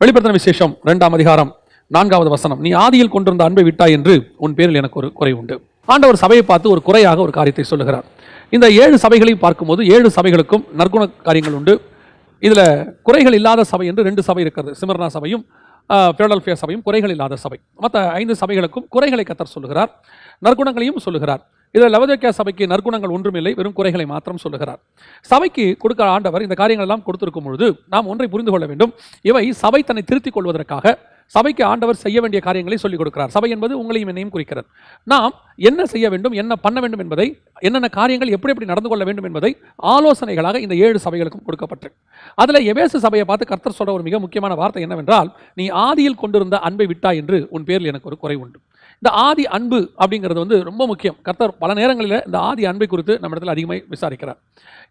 வெளிப்படுத்தின விசேஷம் 2ஆம் அதிகாரம் 4வது வசனம். நீ ஆதியில் கொண்டிருந்த அன்பை விட்டாய் என்று உன் பேரில் எனக்கு ஒரு குறை உண்டு. ஆண்டவர் சபையை பார்த்து ஒரு குறையாக ஒரு காரியத்தை சொல்லுகிறார். இந்த 7 சபைகளையும் பார்க்கும்போது 7 சபைகளுக்கும் நற்குண காரியங்கள் உண்டு. இதில் குறைகள் இல்லாத சபை என்று 2 சபை இருக்கிறது. சிமர்னா சபையும் பிலடெல்பியா சபையும் குறைகள் இல்லாத சபை. மற்ற 5 சபைகளுக்கும் குறைகளை கர்த்தர் சொல்லுகிறார், நற்குணங்களையும் சொல்லுகிறார். இதில் லவோதிக்கேயா சபைக்கு நற்குணங்கள் ஒன்றுமில்லை, வெறும் குறைகளை மாத்திரம் சொல்லுகிறார். சபைக்கு கொடுக்கிற ஆண்டவர் இந்த காரியங்கள் எல்லாம் கொடுத்திருக்கும் பொழுது நாம் ஒன்றை புரிந்து கொள்ள வேண்டும். இவை சபை தன்னை திருத்திக் கொள்வதற்காக சபைக்கு ஆண்டவர் செய்ய வேண்டிய காரியங்களை சொல்லிக் கொடுக்கிறார். சபை என்பது உங்களையும் என்னையும் குறிக்கிறது. நாம் என்ன செய்ய வேண்டும், என்ன பண்ண வேண்டும் என்பதை, என்னென்ன காரியங்கள் எப்படி எப்படி நடந்து கொள்ள வேண்டும் என்பதை ஆலோசனைகளாக இந்த 7 சபைகளுக்கும் கொடுக்கப்பட்டு, அதில் எபேசு சபையை பார்த்து கர்த்தர் சொல்ற ஒரு மிக முக்கியமான வார்த்தை என்னவென்றால், நீ ஆதியில் கொண்டிருந்த அன்பை விட்டாய் என்று உன் பேரில் எனக்கு ஒரு குறை உண்டு. இந்த ஆதி அன்பு அப்படிங்கிறது ரொம்ப முக்கியம். கர்த்தர் பல நேரங்களில் இந்த ஆதி அன்பை குறித்து நம்ம இடத்துல அதிகமாக விசாரிக்கிறார்.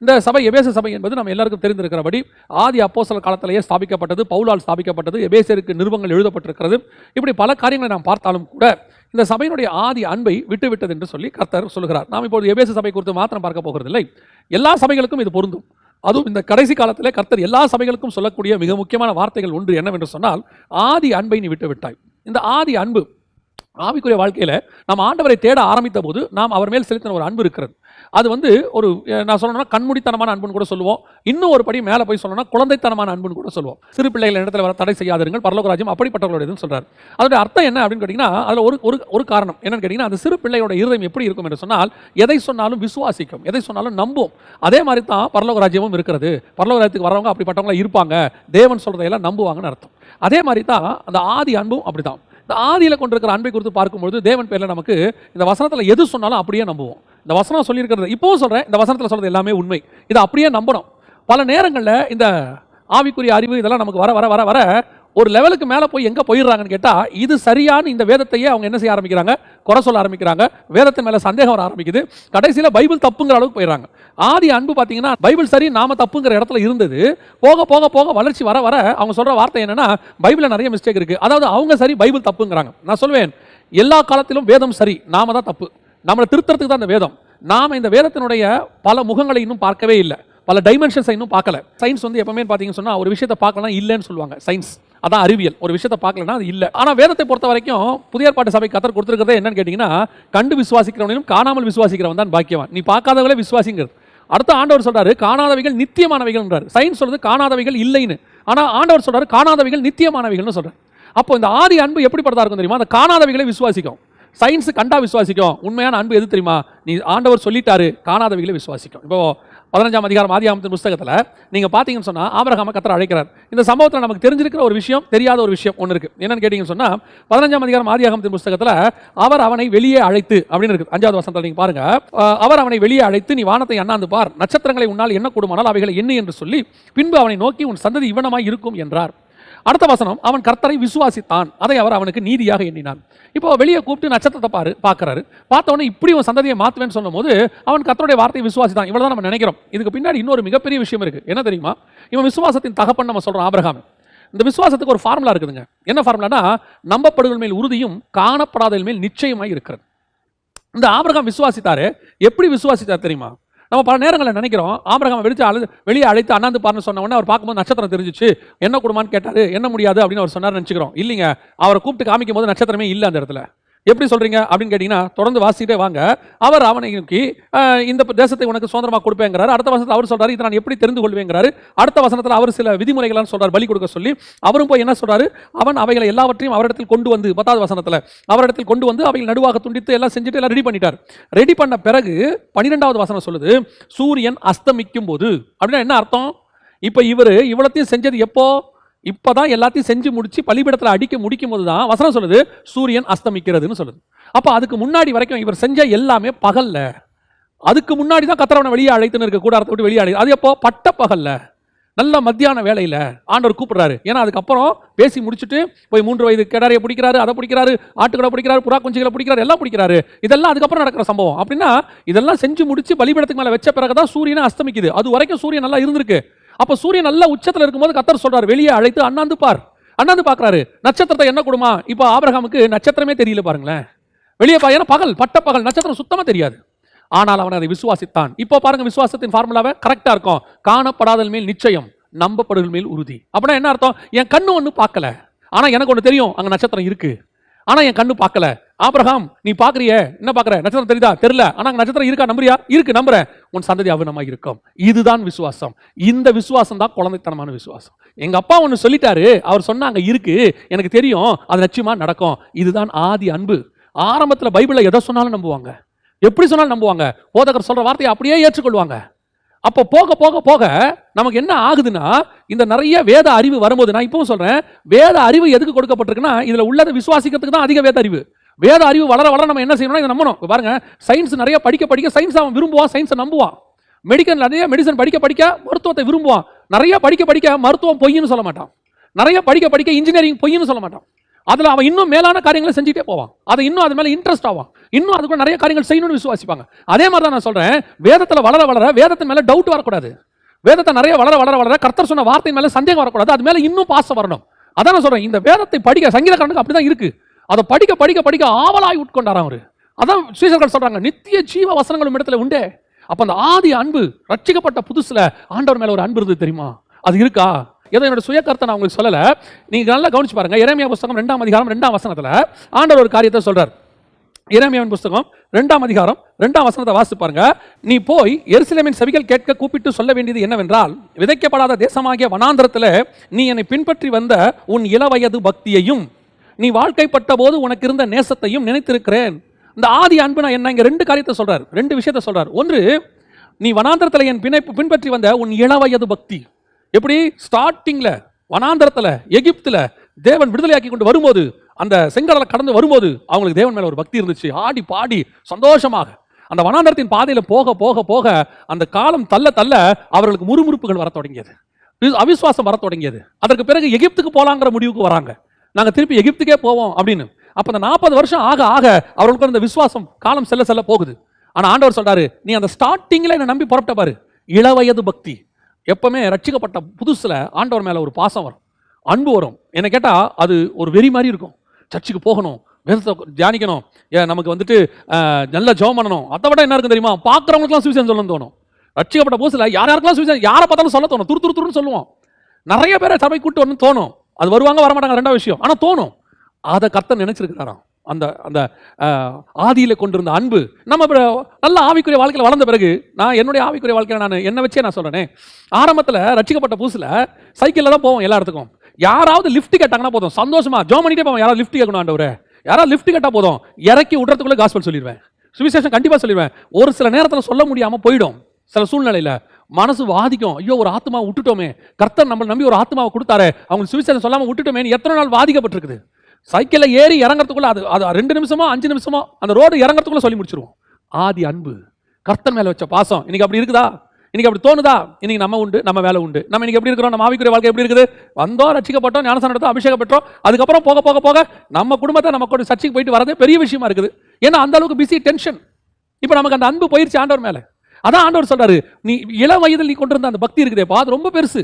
இந்த சபை எபேசு சபை என்பது நம்ம எல்லாருக்கும் தெரிந்திருக்கிறபடி ஆதி அப்போஸ்தலர் காலத்திலேயே ஸ்தாபிக்கப்பட்டது, பவுலால் ஸ்தாபிக்கப்பட்டது, எபேசியருக்கு நிருபங்கள் எழுதப்பட்டிருக்கிறது. இப்படி பல காரியங்களை நாம் பார்த்தாலும் கூட இந்த சபையினுடைய ஆதி அன்பை விட்டுவிட்டது என்று சொல்லி கர்த்தர் சொல்கிறார். நாம் இப்போது எபேசு சபை குறித்து மாத்திரம் பார்க்க போகிறதில்லை, எல்லா சபைகளுக்கும் இது பொருந்தும். அதுவும் இந்த கடைசி காலத்திலே கர்த்தர் எல்லா சபைகளுக்கும் சொல்லக்கூடிய மிக முக்கியமான வார்த்தைகள் ஒன்று என்னவென்று சொன்னால், ஆதி அன்பை நீ விட்டு விட்டாய். இந்த ஆதி அன்பு ஆவிக்குரிய வாழ்க்கையில் நாம் ஆண்டவரை தேட ஆரம்பித்த போது நாம் அவர் மேல் செலுத்தின ஒரு அன்பு இருக்கிறது. அது ஒரு நான் சொல்லணும்னா கண்மூடித்தனமான அன்புன்னு கூட சொல்லுவோம். இன்னும் ஒரு படி மேலே போய் சொல்லணும்னா குழந்தைத்தனமான அன்புன்னு கூட சொல்லுவோம். சிறு பிள்ளைகள் இடத்துல வர தடை செய்யாதீர்கள், பரலோக ராஜ்யம் அப்படிப்பட்டவர்களுடையதுன்னு சொல்றாரு. அதோட அர்த்தம் என்ன அப்படின்னு கேட்டிங்கன்னா, அதில் ஒரு காரணம் என்னன்னு கேட்டிங்கன்னா, அந்த சிறு பிள்ளையோட இருதயம் எப்படி இருக்கும் என்று சொன்னால், எதை சொன்னாலும் விசுவாசிக்கும், எதை சொன்னாலும் நம்பும். அதே மாதிரி தான் பரலோக ராஜ்யமும் இருக்கிறது. பரலோக ராஜ்யத்துக்கு வரவங்க அப்படிப்பட்டவங்களா இருப்பாங்க, தேவன் சொல்றதையெல்லாம் நம்புவாங்கன்னு அர்த்தம். அதே மாதிரி தான் அந்த ஆதி அன்பும் அப்படிதான். இந்த ஆதியில் கொண்டிருக்கிற அன்பை குறித்து பார்க்கும்போது தேவன் பேரில் நமக்கு இந்த வசனத்தில் எது சொன்னாலும் அப்படியே நம்புவோம். இந்த வசனம் சொல்லியிருக்கிறது, இப்போவும் சொல்கிறேன், இந்த வசனத்தில் சொல்கிறது எல்லாமே உண்மை, இதை அப்படியே நம்பணும். பல நேரங்களில் இந்த ஆவிக்குரிய அறிவு இதெல்லாம் நமக்கு வர வர வர வர ஒரு லெவலுக்கு மேலே போய் எங்கே போயிடுறாங்கன்னு கேட்டால், இது சரியான இந்த வேதத்தையே அவங்க என்ன செய்ய ஆரம்பிக்கிறாங்க, குறை சொல்ல ஆரம்பிக்கிறாங்க, வேதத்தின் மேலே சந்தேகம் வர ஆரம்பிக்குது. கடைசியில் பைபிள் தப்புங்கிற அளவுக்கு போயிடுறாங்க. ஆதி அன்பு பார்த்தீங்கன்னா பைபிள் சரி நாம தப்புங்கிற இடத்துல இருந்தது. போக போக போக வளர்ச்சி வர வர அவங்க சொல்கிற வார்த்தை என்னன்னா, பைபிளில் நிறைய மிஸ்டேக் இருக்குது, அதாவது அவங்க சரி பைபிள் தப்புங்கிறாங்க. நான் சொல்வேன், எல்லா காலத்திலும் வேதம் சரி, நாம தான் தப்பு. நம்மளை திருத்தறதுக்கு தான் இந்த வேதம். நாம் இந்த வேதத்தினுடைய பல முகங்களை இன்னும் பார்க்கவே இல்லை, பல டைமென்ஷன்ஸை இன்னும் பார்க்கல. சயின்ஸ் எப்பவுமே பார்த்தீங்கன்னு சொன்னால், ஒரு விஷயத்தை பார்க்கலாம் இல்லைன்னு சொல்லுவாங்க. சயின்ஸ் அதான் அறிவியல். ஒரு விஷயத்தை பார்க்கலன்னா அது இல்லை. ஆனால் வேதத்தை பொறுத்த வரைக்கும் புதிய ஏற்பாட்டு சபை கர்த்தர் கொடுத்துருக்கிறதே என்னன்னு கேட்டிங்கன்னா, கண்டு விசுவாசிக்கிறவனையும் காணாமல் விசுவாசிக்கிறவன் தான் பாக்கியவான். நீ பார்க்காதவங்களே விசுவாசிங்கிறது. அடுத்த ஆண்டவர் சொல்றாரு, காணாதவைகள் நித்தியமானவைகள். சயின்ஸ் சொல்றது காணாதவைகள் இல்லைன்னு, ஆனால் ஆண்டவர் சொல்றாரு காணாதவைகள் நித்தியமானவைகள்னு சொல்றாரு. அப்போ இந்த ஆதி அன்பு எப்படிப்பட்டதா இருக்கும் தெரியுமா? அந்த காணாதவைகளை விசுவாசிக்கும். சயின்ஸ் கண்டா விசுவாசிக்கும். உண்மையான அன்பு எது தெரியுமா? நீ ஆண்டவர் சொல்லிட்டாரு, காணாதவைகளை விசுவாசிக்கும். இப்போ 15ஆம் அதிகாரம் ஆதியாகமத்தின் புத்தகத்தில் நீங்கள் பார்த்தீங்கன்னு சொன்னால், ஆபிரகாமை கர்த்தர் அழைக்கிறார். இந்த சம்பவத்தில் நமக்கு தெரிஞ்சிருக்கிற ஒரு விஷயம், தெரியாத ஒரு விஷயம் ஒன்று இருக்குது. என்னன்னு கேட்டிங்கன்னு சொன்னால், 15ஆம் அதிகாரம் ஆதியாகமத்தின் புத்தகத்தில் அவர் அவனை வெளியே அழைத்து அப்படின்னு இருக்குது. 5வது வசனத்தில் நீங்கள் பாருங்க, அவர் அவனை வெளியே அழைத்து, நீ வானத்தை அண்ணாந்து பார், நட்சத்திரங்களை உன்னால் என்ன கூடுமானால் அவைகளை எண்ணு என்று சொல்லி, பின்பு அவனை நோக்கி உன் சந்ததி இவனமாய் இருக்கும் என்றார். அடுத்த வசனம், அவன் கர்த்தரை விசுவாசித்தான், அதை அவர் அவனுக்கு நீதியாக எண்ணினான். இப்போ வெளியே கூப்பிட்டு நட்சத்திரத்தை பார்க்கறாரு. பார்த்தவொடனே இப்படி ஒரு சந்ததியை மாற்றுவேன்னு சொன்னும் போது அவன் கர்த்தருடைய வார்த்தையை விசுவாசித்தான். இவ்வளவுதான் நம்ம நினைக்கிறோம். இதுக்கு பின்னாடி இன்னொரு மிகப்பெரிய விஷயம் இருக்கு. என்ன தெரியுமா? இவன் விசுவாசத்தின் தகப்பன் நம்ம சொல்றோம் ஆபிரகாம். இந்த விசுவாசத்துக்கு ஒரு ஃபார்முலா இருக்குதுங்க. என்ன ஃபார்முலானா, நம்பப்படுகள் மேல் உறுதியும் காணப்படாதல் மேல் நிச்சயமாய் இருக்கிறது. இந்த ஆபிரகாம் விசுவாசித்தாரு. எப்படி விசுவாசித்தார் தெரியுமா? நம்ம பல நேரங்களில் நினைக்கிறோம், ஆபிரகாம் வெளியே அழைத்து அண்ணாந்து பாருன்னு சொன்ன உடனே அவர் பார்க்கும்போது நட்சத்திரம் தெரிஞ்சிச்சு, என்ன கொடுமான்னு கேட்டாரு, என்ன முடியாது அப்படின்னு அவர் சொன்னார் நினச்சிக்கிறோம். இல்லைங்க, அவரை கூப்பிட்டு காமிக்கும் போது நட்சத்திரமே இல்லை அந்த இடத்துல. எப்படி சொல்றீங்க அப்படின்னு கேட்டீங்கன்னா, தொடர்ந்து வாசிக்கிட்டே வாங்க. அவர் அவனை நோக்கி இந்த தேசத்தை உனக்கு சுதந்திரமாக கொடுப்பேங்கிறாரு. அடுத்த வசனத்தில் அவர் சொல்றாரு, இதை நான் எப்படி தெரிந்து கொள்வேங்கிறாரு. அடுத்த வசனத்தில் அவர் சில விதிமுறைகளான்னு சொல்றாரு, பலி கொடுக்க சொல்லி. அவரும் போய் என்ன சொல்றாரு, அவன் அவைகளை எல்லாவற்றையும் அவரிடத்தில் கொண்டு வந்து, 10வது வசனத்தில் அவரிடத்தில் கொண்டு வந்து அவைகள் நடுவாக துண்டித்து எல்லாம் செஞ்சுட்டு எல்லாம் ரெடி பண்ணிட்டார். ரெடி பண்ண பிறகு 12வது வசனம் சொல்லுது, சூரியன் அஸ்தமிக்கும் போது. அப்படின்னா என்ன அர்த்தம்? இப்போ இவர் இவ்வளத்தையும் செஞ்சது எப்போ? இப்பதான் எல்லாத்தையும் செஞ்சு முடிச்சு பலிபீடத்தில் அடிக்க முடிக்கும் போது தான் வசனம் சொல்லுது சூரியன் அஸ்தமிக்கிறதுன்னு சொல்லுது. அப்போ அதுக்கு முன்னாடி வரைக்கும் இவர் செஞ்ச எல்லாமே பகல்ல. அதுக்கு முன்னாடி தான் கர்த்தர் அவனை வெளியே அழைத்துன்னு இருக்க, கூடாரத்தை விட்டு வெளியே அழைத்து. அது எப்போ? பட்ட பகல்ல, நல்ல மத்தியான வேலையில் ஆண்டவர் கூப்பிடுறாரு. ஏன்னா அதுக்கப்புறம் பேசி முடிச்சுட்டு போய் 3 வயது கேடாரியை பிடிக்கிறாரு, அதை பிடிக்கிறாரு, ஆட்டுக்கடை பிடிக்கிறாரு, புறா குஞ்சுகளை பிடிக்கிறாரு, எல்லாம் பிடிக்கிறாரு. இதெல்லாம் அதுக்கப்புறம் நடக்கிற சம்பவம். அப்படின்னா இதெல்லாம் செஞ்சு முடிச்சு பலிபீடத்துக்கு மேலே வச்ச பிறகுதான் சூரியனை அஸ்தமிக்குது. அது வரைக்கும் சூரியன் நல்லா இருந்திருக்கு. அப்போ சூரியன் நல்ல உச்சத்தில் இருக்கும்போது கர்த்தர் சொல்றாரு, வெளியே அழைத்து அண்ணாந்து பார். அண்ணாந்து பார்க்கறாரு, நட்சத்திரத்தை என்ன கொடுமா? இப்போ ஆபிரகாமுக்கு நட்சத்திரமே தெரியல பாருங்களேன். வெளியே ஏன்னா பகல், பட்ட பகல், நட்சத்திரம் சுத்தமாக தெரியாது. ஆனால் அவன் அதை விசுவாசித்தான். இப்போ பாருங்க, விசுவாசத்தின் ஃபார்முலாவை கரெக்டாக இருக்கும். காணப்படாதல் மேல் நிச்சயம், நம்பப்படுகள் மேல் உறுதி. அப்படின்னா என்ன அர்த்தம்? என் கண்ணு ஒன்று பார்க்கல, ஆனா எனக்கு ஒன்று தெரியும், அங்க நட்சத்திரம் இருக்கு. ஆனா என் கண்ணு பார்க்கல. ஆபிரகாம், நீ பாக்குறியே, என்ன பாக்குற? நட்சத்திரம் தெரியுதா? தெரியல, ஆனா நட்சத்திரம் இருக்கா? நம்புறியா? இருக்கு, நம்புறேன். உன் சந்ததி அவினமா இருக்கும். இதுதான் விசுவாசம். இந்த விசுவாசம் தான் குழந்தைத்தனமான விசுவாசம். எங்க அப்பா ஒன்று சொல்லிட்டாரு, அவர் சொன்னாங்க இருக்கு, எனக்கு தெரியும், அது நிச்சயமா நடக்கும். இதுதான் ஆதி அன்பு. ஆரம்பத்துல பைபிள்ல எதை சொன்னாலும் நம்புவாங்க, எப்படி சொன்னாலும் நம்புவாங்க, போதகர் சொல்ற வார்த்தையை அப்படியே ஏற்றுக்கொள்வாங்க. அப்போ போக போக போக நமக்கு என்ன ஆகுதுன்னா, இந்த நிறைய வேத அறிவு வரும்போது, நான் இப்பவும் சொல்றேன், வேத அறிவு எதுக்கு கொடுக்கப்பட்டிருக்குன்னா, இதுல உள்ளதை விசுவாசிக்கிறதுக்கு தான் அதிக வேத அறிவு. வேத அறிவு வளர வளர நம்ம என்ன செய்யணும்னா இதை நம்பணும். பாருங்க, சயின்ஸ் நிறைய படிக்க படிக்க சயின்ஸ் அவன் விரும்புவான், சயின்ஸை நம்புவான். மெடிக்கல் நிறைய மெடிசன் படிக்க படிக்க மருத்துவத்தை விரும்புவான். நிறைய படிக்க படிக்க மருத்துவம் பொய்ன்னு சொல்ல மாட்டான். நிறைய படிக்க படிக்க இன்ஜினியரிங் பொய்ன்னு சொல்ல மாட்டான். அதுல அவன் இன்னும் மேலான காரியங்களை செஞ்சுட்டே போவான். அதை இன்னும் அது மேல இன்ட்ரெஸ்ட் ஆவான். இன்னும் அதுக்குள்ள நிறைய காரியங்கள் செய்யணும்னு விசுவாசிப்பாங்க. அதே மாதிரி தான் நான் சொல்றேன், வேதத்துல வளர வளர வேதத்தின் மேல டவுட் வரக்கூடாது. வேதத்தை நிறைய வளர வளர வளர கர்த்தர் சொன்ன வார்த்தை மேல சந்தேகம் வரக்கூடாது. அது மேல இன்னும் பாசம் வரணும். அதான் நான் சொல்றேன், இந்த வேதத்தை படிக்க சங்கீதக்காரனுக்கு அப்படிதான் இருக்கு. அதை படிக்க படிக்க படிக்க ஆவலாய் உட்கொண்டாராம் அவரு. அதான் சீஷர்கள் சொல்றாங்க, நித்திய ஜீவ வசனங்களும் இடத்துல உண்டே. அப்ப அந்த ஆதி அன்பு, ரட்சிக்கப்பட்ட புதுசுல ஆண்டவர் மேல ஒரு அன்பு இருந்தது தெரியுமா? அது இருக்கா? ஏதோ என்னோட சுய கருத்தை நான் உங்களுக்கு சொல்லல, நீங்க நல்லா கவனிச்சு பாருங்க. எரேமியா புத்தகம் 2ஆம் அதிகாரம் 2ஆம் வசனத்துல ஆண்டவர் ஒரு காரியத்தை சொல்றார். எரேமியாவின் புத்தகம் 2ஆம் அதிகாரம் 2ஆம் வசனத்தை வாசித்து பாருங்க. நீ போய் எருசலேமின் செவிகள் கேட்க கூப்பிட்டு சொல்ல வேண்டியது என்னவென்றால், விதைக்கப்படாத தேசமாகிய வனாந்தரத்தில் நீ என்னை பின்பற்றி வந்த உன் இளவயது பக்தியையும் நீ வாழ்க்கைப்பட்ட போது உனக்கு இருந்த நேசத்தையும் நினைத்திருக்கிறேன். இந்த ஆதி அன்பு நான் என்ன, இங்க ரெண்டு காரியத்தை சொல்றார், ரெண்டு விஷயத்தை சொல்றார். ஒன்று, நீ வனாந்தரத்தில் என் பின்பற்றி வந்த உன் இளவயது பக்தி. எப்படி? ஸ்டார்டிங்ல வனாந்தரத்துல எகிப்துல தேவன் விடுதலையாக்கி கொண்டு வரும்போது, அந்த செங்கடலை கடந்து வரும்போது அவங்களுக்கு தேவன் மேல ஒரு பக்தி இருந்துச்சு. ஆடி பாடி சந்தோஷமாக அந்த வனாந்தரத்தின் பாதையில போக போக போக அந்த காலம் தள்ள தள்ள அவர்களுக்கு முறுமுறுப்புகள் வர தொடங்கியது, அவிசுவாசம் வர தொடங்கியது. அதற்கு பிறகு எகிப்துக்கு போலாங்கிற முடிவுக்கு வராங்க, நாங்க திருப்பி எகிப்துக்கே போவோம் அப்படின்னு. அப்ப அந்த 40 வருஷம் ஆக ஆக அவர்களுக்கு அந்த விசுவாசம் காலம் செல்ல செல்ல போகுது. ஆனா ஆண்டவர் சொல்றாரு, நீ அந்த ஸ்டார்டிங்ல என்ன நம்பி புறப்பட்ட பாரு, இளவயது பக்தி. எப்பவுமே ரட்சிக்கப்பட்ட புதுசுல ஆண்டவர் மேல ஒரு பாசம் வரும், அன்பு வரும். என்ன கேட்டா அது ஒரு வெறி மாதிரி இருக்கும். சர்ச்சுக்கு போகணும், வேதத்தை தியானிக்கணும், நமக்கு வந்துட்டு நல்ல ஜெபம் பண்ணணும். அதை விட என்ன இருக்கு தெரியுமா? பார்க்குறவங்களுக்குலாம் சுவிசேஷம் சொல்லணும்னு தோணும். ரட்சிக்கப்பட்ட புதுசுல யாருக்கெல்லாம் சுவிசேஷம், யாரை பார்த்தாலும் சொல்ல தோணும், துரு துரு துருன்னு சொல்லுவோம். நிறைய பேரை சபை கூட்டு வரணும்னு தோணும். அது வருவாங்க வரமாட்டாங்க ரெண்டாவது விஷயம், ஆனா தோணும். அதை கர்த்தர் நினைச்சிருக்கிறாராம். அந்த அந்த ஆதியில கொண்டிருந்த அன்பு நம்ம நல்ல ஆவிக்குரிய வாழ்க்கையில் வளர்ந்த பிறகு, நான் என்னுடைய ஆவிக்குரிய வாழ்க்கையில் நான் என்ன வச்சே நான் சொல்றேனே, ஆரம்பத்தில் ரட்சிக்கப்பட்ட புதுசுல சைக்கிளில் தான் போவோம் எல்லா இடத்துக்கும். யாராவது லிஃப்ட் கேட்டாங்கன்னா போதும், சந்தோஷமா ஜோம் பண்ணிட்டே போவோம். யாராவது லிஃப்ட் கேட்கணும் ஆண்டவரே, யாராவது லிஃப்ட் கேட்டா போதும், இறக்கி விடுறதுக்குள்ள காஸ்பல் சொல்லிடுவேன், சுவிசேஷம் கண்டிப்பா சொல்லிடுவேன். ஒரு சில நேரத்தில் சொல்ல முடியாம போயிடும், சில சூழ்நிலையில மனசு வாதிக்கும். ஐயோ, ஒரு ஆத்மாவை விட்டுட்டோமே, கர்த்தர் நம்மளை நம்பி ஒரு ஆத்மாவை கொடுத்தாரு, அவங்க சுவிசேஷம் சொல்லாம விட்டுட்டோமே, எத்தனை நாள் வாதிக்கப்பட்டிருக்குது. சைக்கிளில் ஏறி இறங்கறதுக்குள்ள அது 2 நிமிஷமோ 5 நிமிஷமோ அந்த ரோடு இறங்கறதுக்குள்ள சொல்லி முடிச்சிருவோம். ஆதி அன்பு, கர்த்தர் மேல வச்ச பாசம் இன்னைக்கு அப்படி இருக்குதா? இன்னைக்கு அப்படி தோணுதா? இன்னைக்கு நம்ம உண்டு, நம்ம வேலை உண்டு. நம்ம இன்னைக்கு எப்படி இருக்கிறோம்? நம்ம ஆவிக்குரிய வாழ்க்கை எப்படி இருக்குது? வந்தோம், ரட்சிக்கப்பட்டோம், ஞானஸ்நானம் எடுத்தோம், அபிஷேகம் பெற்றோம். அதுக்கப்புறம் போக போக போக நம்ம குடும்பத்தை நம்ம கூட சர்ச்சுக்கு போயிட்டு வரதே பெரிய விஷயமா இருக்குது. ஏன்னா அந்த அளவுக்கு பிஸி, டென்ஷன். இப்போ நமக்கு அந்த அன்பு போயிருச்சு ஆண்டவர் மேல. அதான் ஆண்டவர் சொல்றாரு, நீ இளம் வயதில் நீ கொண்டு இருந்த அந்த பக்தி இருக்குதேப்பா, அது ரொம்ப பெருசு.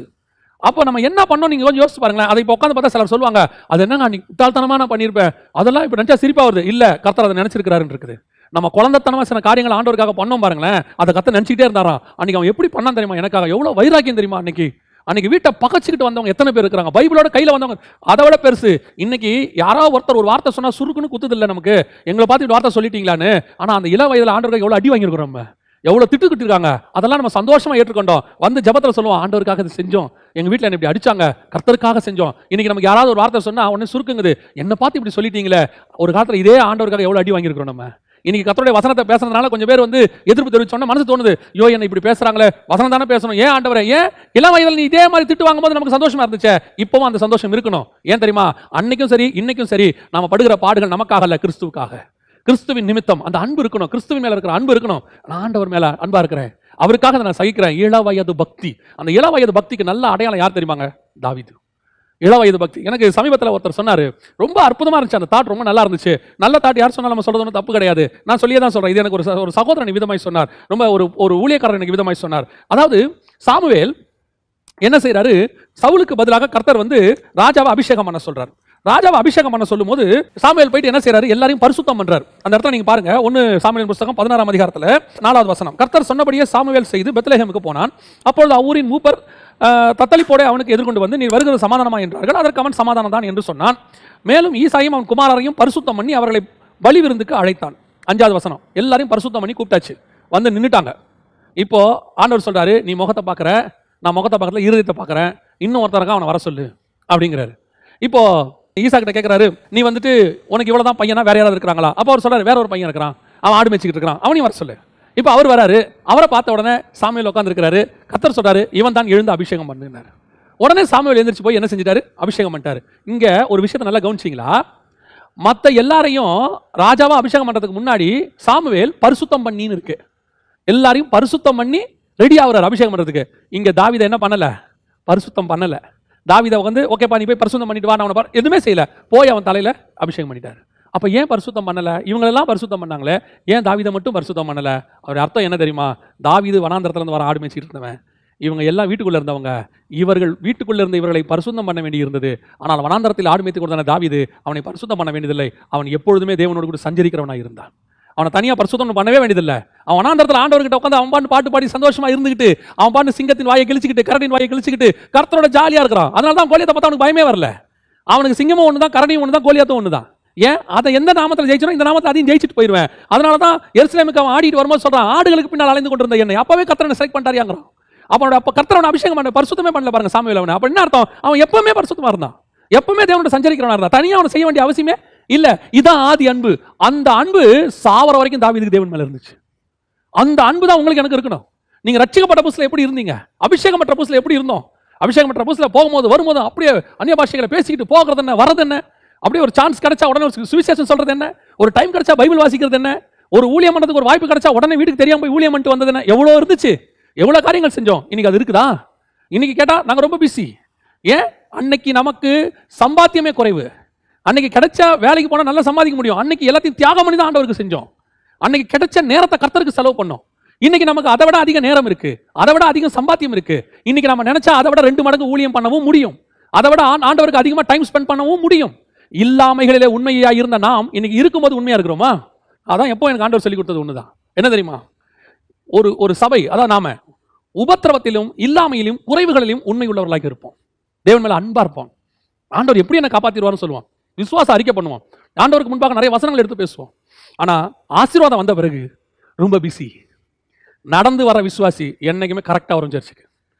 அப்போ நம்ம என்ன பண்ணோம் நீங்க கொஞ்சம் யோசிச்சு பாருங்களேன். அதை இப்போ உட்காந்து பார்த்தா சிலர் சொல்லுவாங்க, அது என்னங்க நீ முட்டாள்தனமா நான் பண்ணியிருப்பேன், அதெல்லாம் இப்போ நினைச்சா சிரிப்பா வருது. இல்ல, கர்த்தர் அதை நினைச்சிருக்கிறாருன்னு இருக்குது. நம்ம குழந்தைத்தனமா சில காரியங்கள் ஆண்டவருக்காக பண்ணோம் பாருங்களேன், அதை கர்த்தர் நினைச்சிட்டே இருந்தாராம். அன்னைக்கு அவன் எப்படி பண்ணான் தெரியுமா? எனக்காக எவ்வளவு வைராக்கியம் தெரியுமா? அன்னைக்கு வீட்டை பகச்சிக்கிட்டு வந்தவங்க எத்தனை பேர் இருக்கிறாங்க, பைபிளோட கையில வந்தவங்க. அதை விட பெருசு, இன்னைக்கு யாராவது ஒருத்தர் ஒரு வார்த்தை சொன்னா சுருக்குன்னு குத்துது இல்லை நமக்கு, எங்களை பார்த்து வார்த்தை சொல்லிட்டீங்களான்னு. ஆனா அந்த இள வயதில் ஆண்டவருக்கு எவ்வளவு அடி வாங்கியிருக்கிறோம், நம்ம எவ்வளவு திட்டுக்கிட்டு இருக்காங்க. அதெல்லாம் நம்ம சந்தோஷமா ஏற்றுக்கொண்டோம். வந்து ஜெபத்துல சொல்லுவோம், ஆண்டவருக்காக இது செஞ்சோம், எங்க வீட்டில் என்ன இப்படி அடிச்சாங்க, கர்த்தருக்காக செஞ்சோம். இன்னைக்கு நமக்கு யாராவது ஒரு வார்த்தை சொன்னா உடனே சுருக்குங்குது, என்ன பார்த்து இப்படி சொல்லிட்டீங்களே. ஒரு காலத்துல இதே ஆண்டவருக்காக எவ்வளவு அடி வாங்கியிருக்கிறோம் நம்ம. இன்னைக்கு கர்த்தருடைய வசனத்தை பேசுறதுனால கொஞ்சம் பேர் வந்து எதிர்ப்பு தெரிவிச்சோன்னா மனசு தோணுது, ஐயோ என்ன இப்படி பேசுறாங்களே, வசனம் தானே பேசணும், ஏன் ஆண்டவரே, ஏன் இளம் வயதில் நீ இதே மாதிரி திட்டு வாங்கும்போது நமக்கு சந்தோஷமா இருந்துச்சு, இப்பவும் அந்த சந்தோஷம் இருக்கணும். ஏன் தெரியுமா? அன்னைக்கும் சரி இன்னைக்கும் சரி நாம படுகிற பாடுகள் நமக்காக அல்ல, கிறிஸ்துவுக்காக, கிறிஸ்துவின் நிமித்தம் அந்த அன்பு இருக்கணும், கிறிஸ்துவின் மேல இருக்கிற அன்பு இருக்கணும். நான் ஆண்டவர் மேல அன்பா இருக்கிறேன், அவருக்காக நான் சகிக்கிறேன். இளவயது பக்தி. அந்த இளவயது பக்திக்கு நல்ல அடையாளம் யார் தெரியுமாங்க? தாவீது. இளவயது பக்தி. எனக்கு சமீபத்தில் ஒருத்தர் சொன்னாரு, ரொம்ப அற்புதமா இருந்துச்சு அந்த தாட், ரொம்ப நல்லா இருந்துச்சு. நல்ல தாட் யார் சொன்னாலும் நம்ம சொல்றது ஒன்றும் தப்பு கிடையாது, நான் சொல்லியே தான் சொல்றேன். இது எனக்கு ஒரு சகோதரன் விதமாய் சொன்னார், ரொம்ப ஒரு ஊழியக்காரர் எனக்கு விதமாய் சொன்னார். அதாவது சாமுவேல் என்ன செய்யறாரு, சவுலுக்கு பதிலாக கர்த்தர் வந்து ராஜாவை அபிஷேகம் பண்ண சொல்றார். ராஜாவை அபிஷேகம் பண்ண சொல்லும் போது சாமுவேல் போயிட்டு என்ன செய்யறாரு, எல்லாரையும் பரிசுத்தம் பண்றாரு. அந்த இடத்துல நீங்க பாருங்க, 1 சாமுவேல் புத்தகம் 16ஆம் அதிகாரத்துல 4வது வசனம். கர்த்தர் சொன்னபடியே சாமுவேல் செய்து பெத்லெகேமுக்கு போனான். அப்பொழுது அவ்வூரின் மூப்பர் தத்தளிப்போட அவனுக்கு எதிர்கொண்டு வந்து, நீ வருகிறது சமாதானமா என்றார்கள். அதற்கு அவன் சமாதானம் தான் என்று சொன்னான். மேலும் ஈசாயும் அவன் குமாரரையும் பரிசுத்தம் பண்ணி அவர்களை பலி விருந்துக்கு அழைத்தான். 5வது வசனம். எல்லாரையும் பரிசுத்தம் பண்ணி கூப்பிட்டாச்சு, வந்து நின்னுட்டாங்க. இப்போ ஆண்டவர் சொல்றாரு, நீ முகத்தை பார்க்குற, நான் முகத்தை பார்க்கறதுல இருதயத்தை பார்க்குறேன், இன்னும் ஒருத்தருக்கா அவனை வர சொல்லு அப்படிங்கிறாரு. இப்போ ஈசா கிட்ட கேட்குறாரு, நீ வந்துட்டு உனக்கு இவ்வளோ தான் பையனா, வேற யாராவது இருக்கிறாங்களா? அப்போ அவர் சொல்றாரு, வேற ஒரு பையன் இருக்கிறான், அவன் ஆடு மேய்ச்சிக்கிட்டு இருக்கிறான், அவனையும் வர சொல்லு. இப்போ அவர் வராரு. அவரை பார்த்த உடனே சாமுவேல் உட்காந்துருக்கிறாரு. கர்த்தர் சொல்றாரு, இவன் தான் எழுந்து அபிஷேகம் பண்ணுனாரு. உடனே சாமுவேல் எழுந்திரிச்சு போய் என்ன செஞ்சிட்டாரு? அபிஷேகம் பண்ணிட்டாரு. இங்க ஒரு விஷயத்தை நல்லா கவனிச்சிங்களா? மற்ற எல்லாரையும் ராஜாவா அபிஷேகம் பண்றதுக்கு முன்னாடி சாமுவேல் பரிசுத்தம் பண்ணின்னு இருக்கு. எல்லாரையும் பரிசுத்தம் பண்ணி ரெடி ஆகுறாரு அபிஷேகம் பண்றதுக்கு. இங்க தாவீதை என்ன பண்ணல? பரிசுத்தம் பண்ணல. தாவீதை வந்து ஓகேப்பா நீ போய் பரிசுத்தம் பண்ணிட்டு வா, நான் அவனை எதுவுமே செய்யல, போய் அவன் தலையில அபிஷேகம் பண்ணிட்டாரு. அப்ப ஏன் பரிசுத்தம் பண்ணல? இவங்களெல்லாம் பரிசுத்தம் பண்ணாங்களே, ஏன் தாவீதை மட்டும் பரிசுத்தம் பண்ணல? அவர் அர்த்தம் என்ன தெரியுமா? தாவீது வனாந்தரத்துல இருந்து வர ஆடு மேய்ச்சிட்டு இருந்தவன், இவங்க எல்லாம் வீட்டுக்குள்ள இருந்தவங்க, இவர்கள் வீட்டுக்குள்ள இருந்த இவர்களை பரிசுத்தம் பண்ண வேண்டி இருந்தது. ஆனால் வனாந்தரத்தில் ஆடு மேய்த்து கொடுத்தான தாவீது அவனை பரிசுத்தம் பண்ண வேண்டியதில்லை. அவன் எப்பொழுதுமே தேவனோடு கூட சஞ்சரிக்கிறவனாக இருந்தான். அவனை தனியாக பரிசுத்தம் பண்ணவே வேண்டியதில்லை. அவன் வனாந்தரத்தில் ஆண்டவர்கிட்ட உட்காந்து அவன் பாட்டு பாடி சந்தோஷமா இருந்துகிட்டு, அவன் சிங்கத்தின் வாயை கிழிச்சிக்கிட்டு, கரடியின் வாயை கிழிச்சிக்கிட்டு கர்த்தரோட ஜாலியா இருக்கிறான். அதனால தான் கோலியாத்தை பார்த்தா அவனுக்கு பயமே வரல. அவனுக்கு சிங்கமும் ஒன்று தான், கரடியும் ஒன்று தான், கோலியாத்தும் ஒன்று தான். ஏன்? அதை எந்த நாமத்தில் ஜெயிச்சனோ இந்த நாமத்தில் அதையும் ஜெயிச்சுட்டு போயிடுவேன். அதனால தான் எருசலேமுக்கு அவன் ஆடிட்டு வரும்போது சொல்றான், ஆடுகளுக்கு பின்னால் அலைந்து கொண்டிருந்த என்னை அப்பவே கர்த்தரை செலக்ட் பண்ணிட்டாருங்கிறான். அப்ப கர்த்தரோட அபிஷேகம் பண்ண பரிசுத்தமே பண்ணல பாருங்க சாமுவேல். அவன் அப்ப என்ன அர்த்தம்? அவன் எப்பவுமே பரிசுத்தமா இருந்தான், எப்பவுமே தேவனோட சஞ்சரிக்கிறவனா இருந்தான். தனியா அவனை செய்ய வேண்டிய அவசியமே இல்ல. இதான் ஆதி அன்பு. அந்த அன்பு சாவர வரைக்கும் தாவீதுக்கு தேவன் மேல இருந்துச்சு. அந்த அன்பு தான் உங்களுக்கு எனக்கு இருக்கணும். நீங்க ரட்சிக்கப்பட்ட புதுசுல எப்படி இருந்தீங்க? அபிஷேகம் பெற்ற புதுசுல எப்படி இருந்தோம்? அபிஷேகம் பெற்ற புதுசுல போகும்போது வரும்போது அப்படியே அந்நிய பாஷைகளை பேசிக்கிட்டு போகிறது என்ன, வரது என்ன, அப்படியே ஒரு சான்ஸ் கிடைச்சா உடனே ஒரு சுவிசேஷம் சொல்றது என்ன, ஒரு டைம் கிடைச்சா பைபிள் வாசிக்கிறது என்ன, ஒரு ஊழியம் பண்றதுக்கு ஒரு வாய்ப்பு கிடைச்சா உடனே வீட்டுக்கு தெரியாம போய் ஊழியம் பண்ணிட்டு வந்தது என்ன, எவ்வளவு இருந்துச்சு, எவ்வளவு காரியங்கள் செஞ்சோம். இன்னைக்கு அது இருக்குதா? இன்னைக்கு கேட்டா நாங்க ரொம்ப பிஸி. ஏன்? அன்னைக்கு நமக்கு சம்பாத்தியமே குறைவு. அன்னைக்கு கிடைச்ச வேலைக்கு போனா நல்லா சம்பாதிக்க முடியும். அன்னைக்கு எல்லாத்தையும் தியாகம் பண்ணி தான் ஆண்டவருக்கு செஞ்சோம். அன்னைக்கு கிடைச்ச நேரத்தை கர்த்தருக்கு செலவு பண்ணோம். இன்னைக்கு நமக்கு அதை விட அதிக நேரம் இருக்கு, அதை விட அதிக சம்பாத்தியம் இருக்கு. இன்னைக்கு நம்ம நினைச்சா அதை விட 2 மடங்கு ஊழியம் பண்ணவும் முடியும், அதை விட ஆண்டவருக்கு அதிகமா டைம் ஸ்பெண்ட் பண்ணவும் முடியும். இல்லாமைகளிலே உண்மையா இருந்த நாம் இன்னைக்கு இருக்கும்போது உண்மையா இருக்கிறோமா? அதான் எப்போ எனக்கு ஆண்டவர் சொல்லி கொடுத்தது ஒண்ணுதான். என்ன தெரியுமா? ஒரு சபை, அதான் நாம உபத்திரவத்திலும் இல்லாமையிலும் குறைவுகளிலும் உண்மை உள்ளவர்களாக இருப்போம். தேவன் மேல அன்பா இருப்போம். ஆண்டவர் எப்படி என்ன காப்பாத்திடுவார்னு சொல்லுவான். விசுவாச அறிக்கை பண்ணுவோம். ஆண்டவருக்கு முன்பாக நிறைய வசனங்கள் எடுத்து பேசுவோம். ஆனா ஆசீர்வாதம் வந்த பிறகு ரொம்ப பிஸி. நடந்து வர விசுவாசி என்னைக்குமே கரெக்டா வரும் சர்ச்சுக்கு.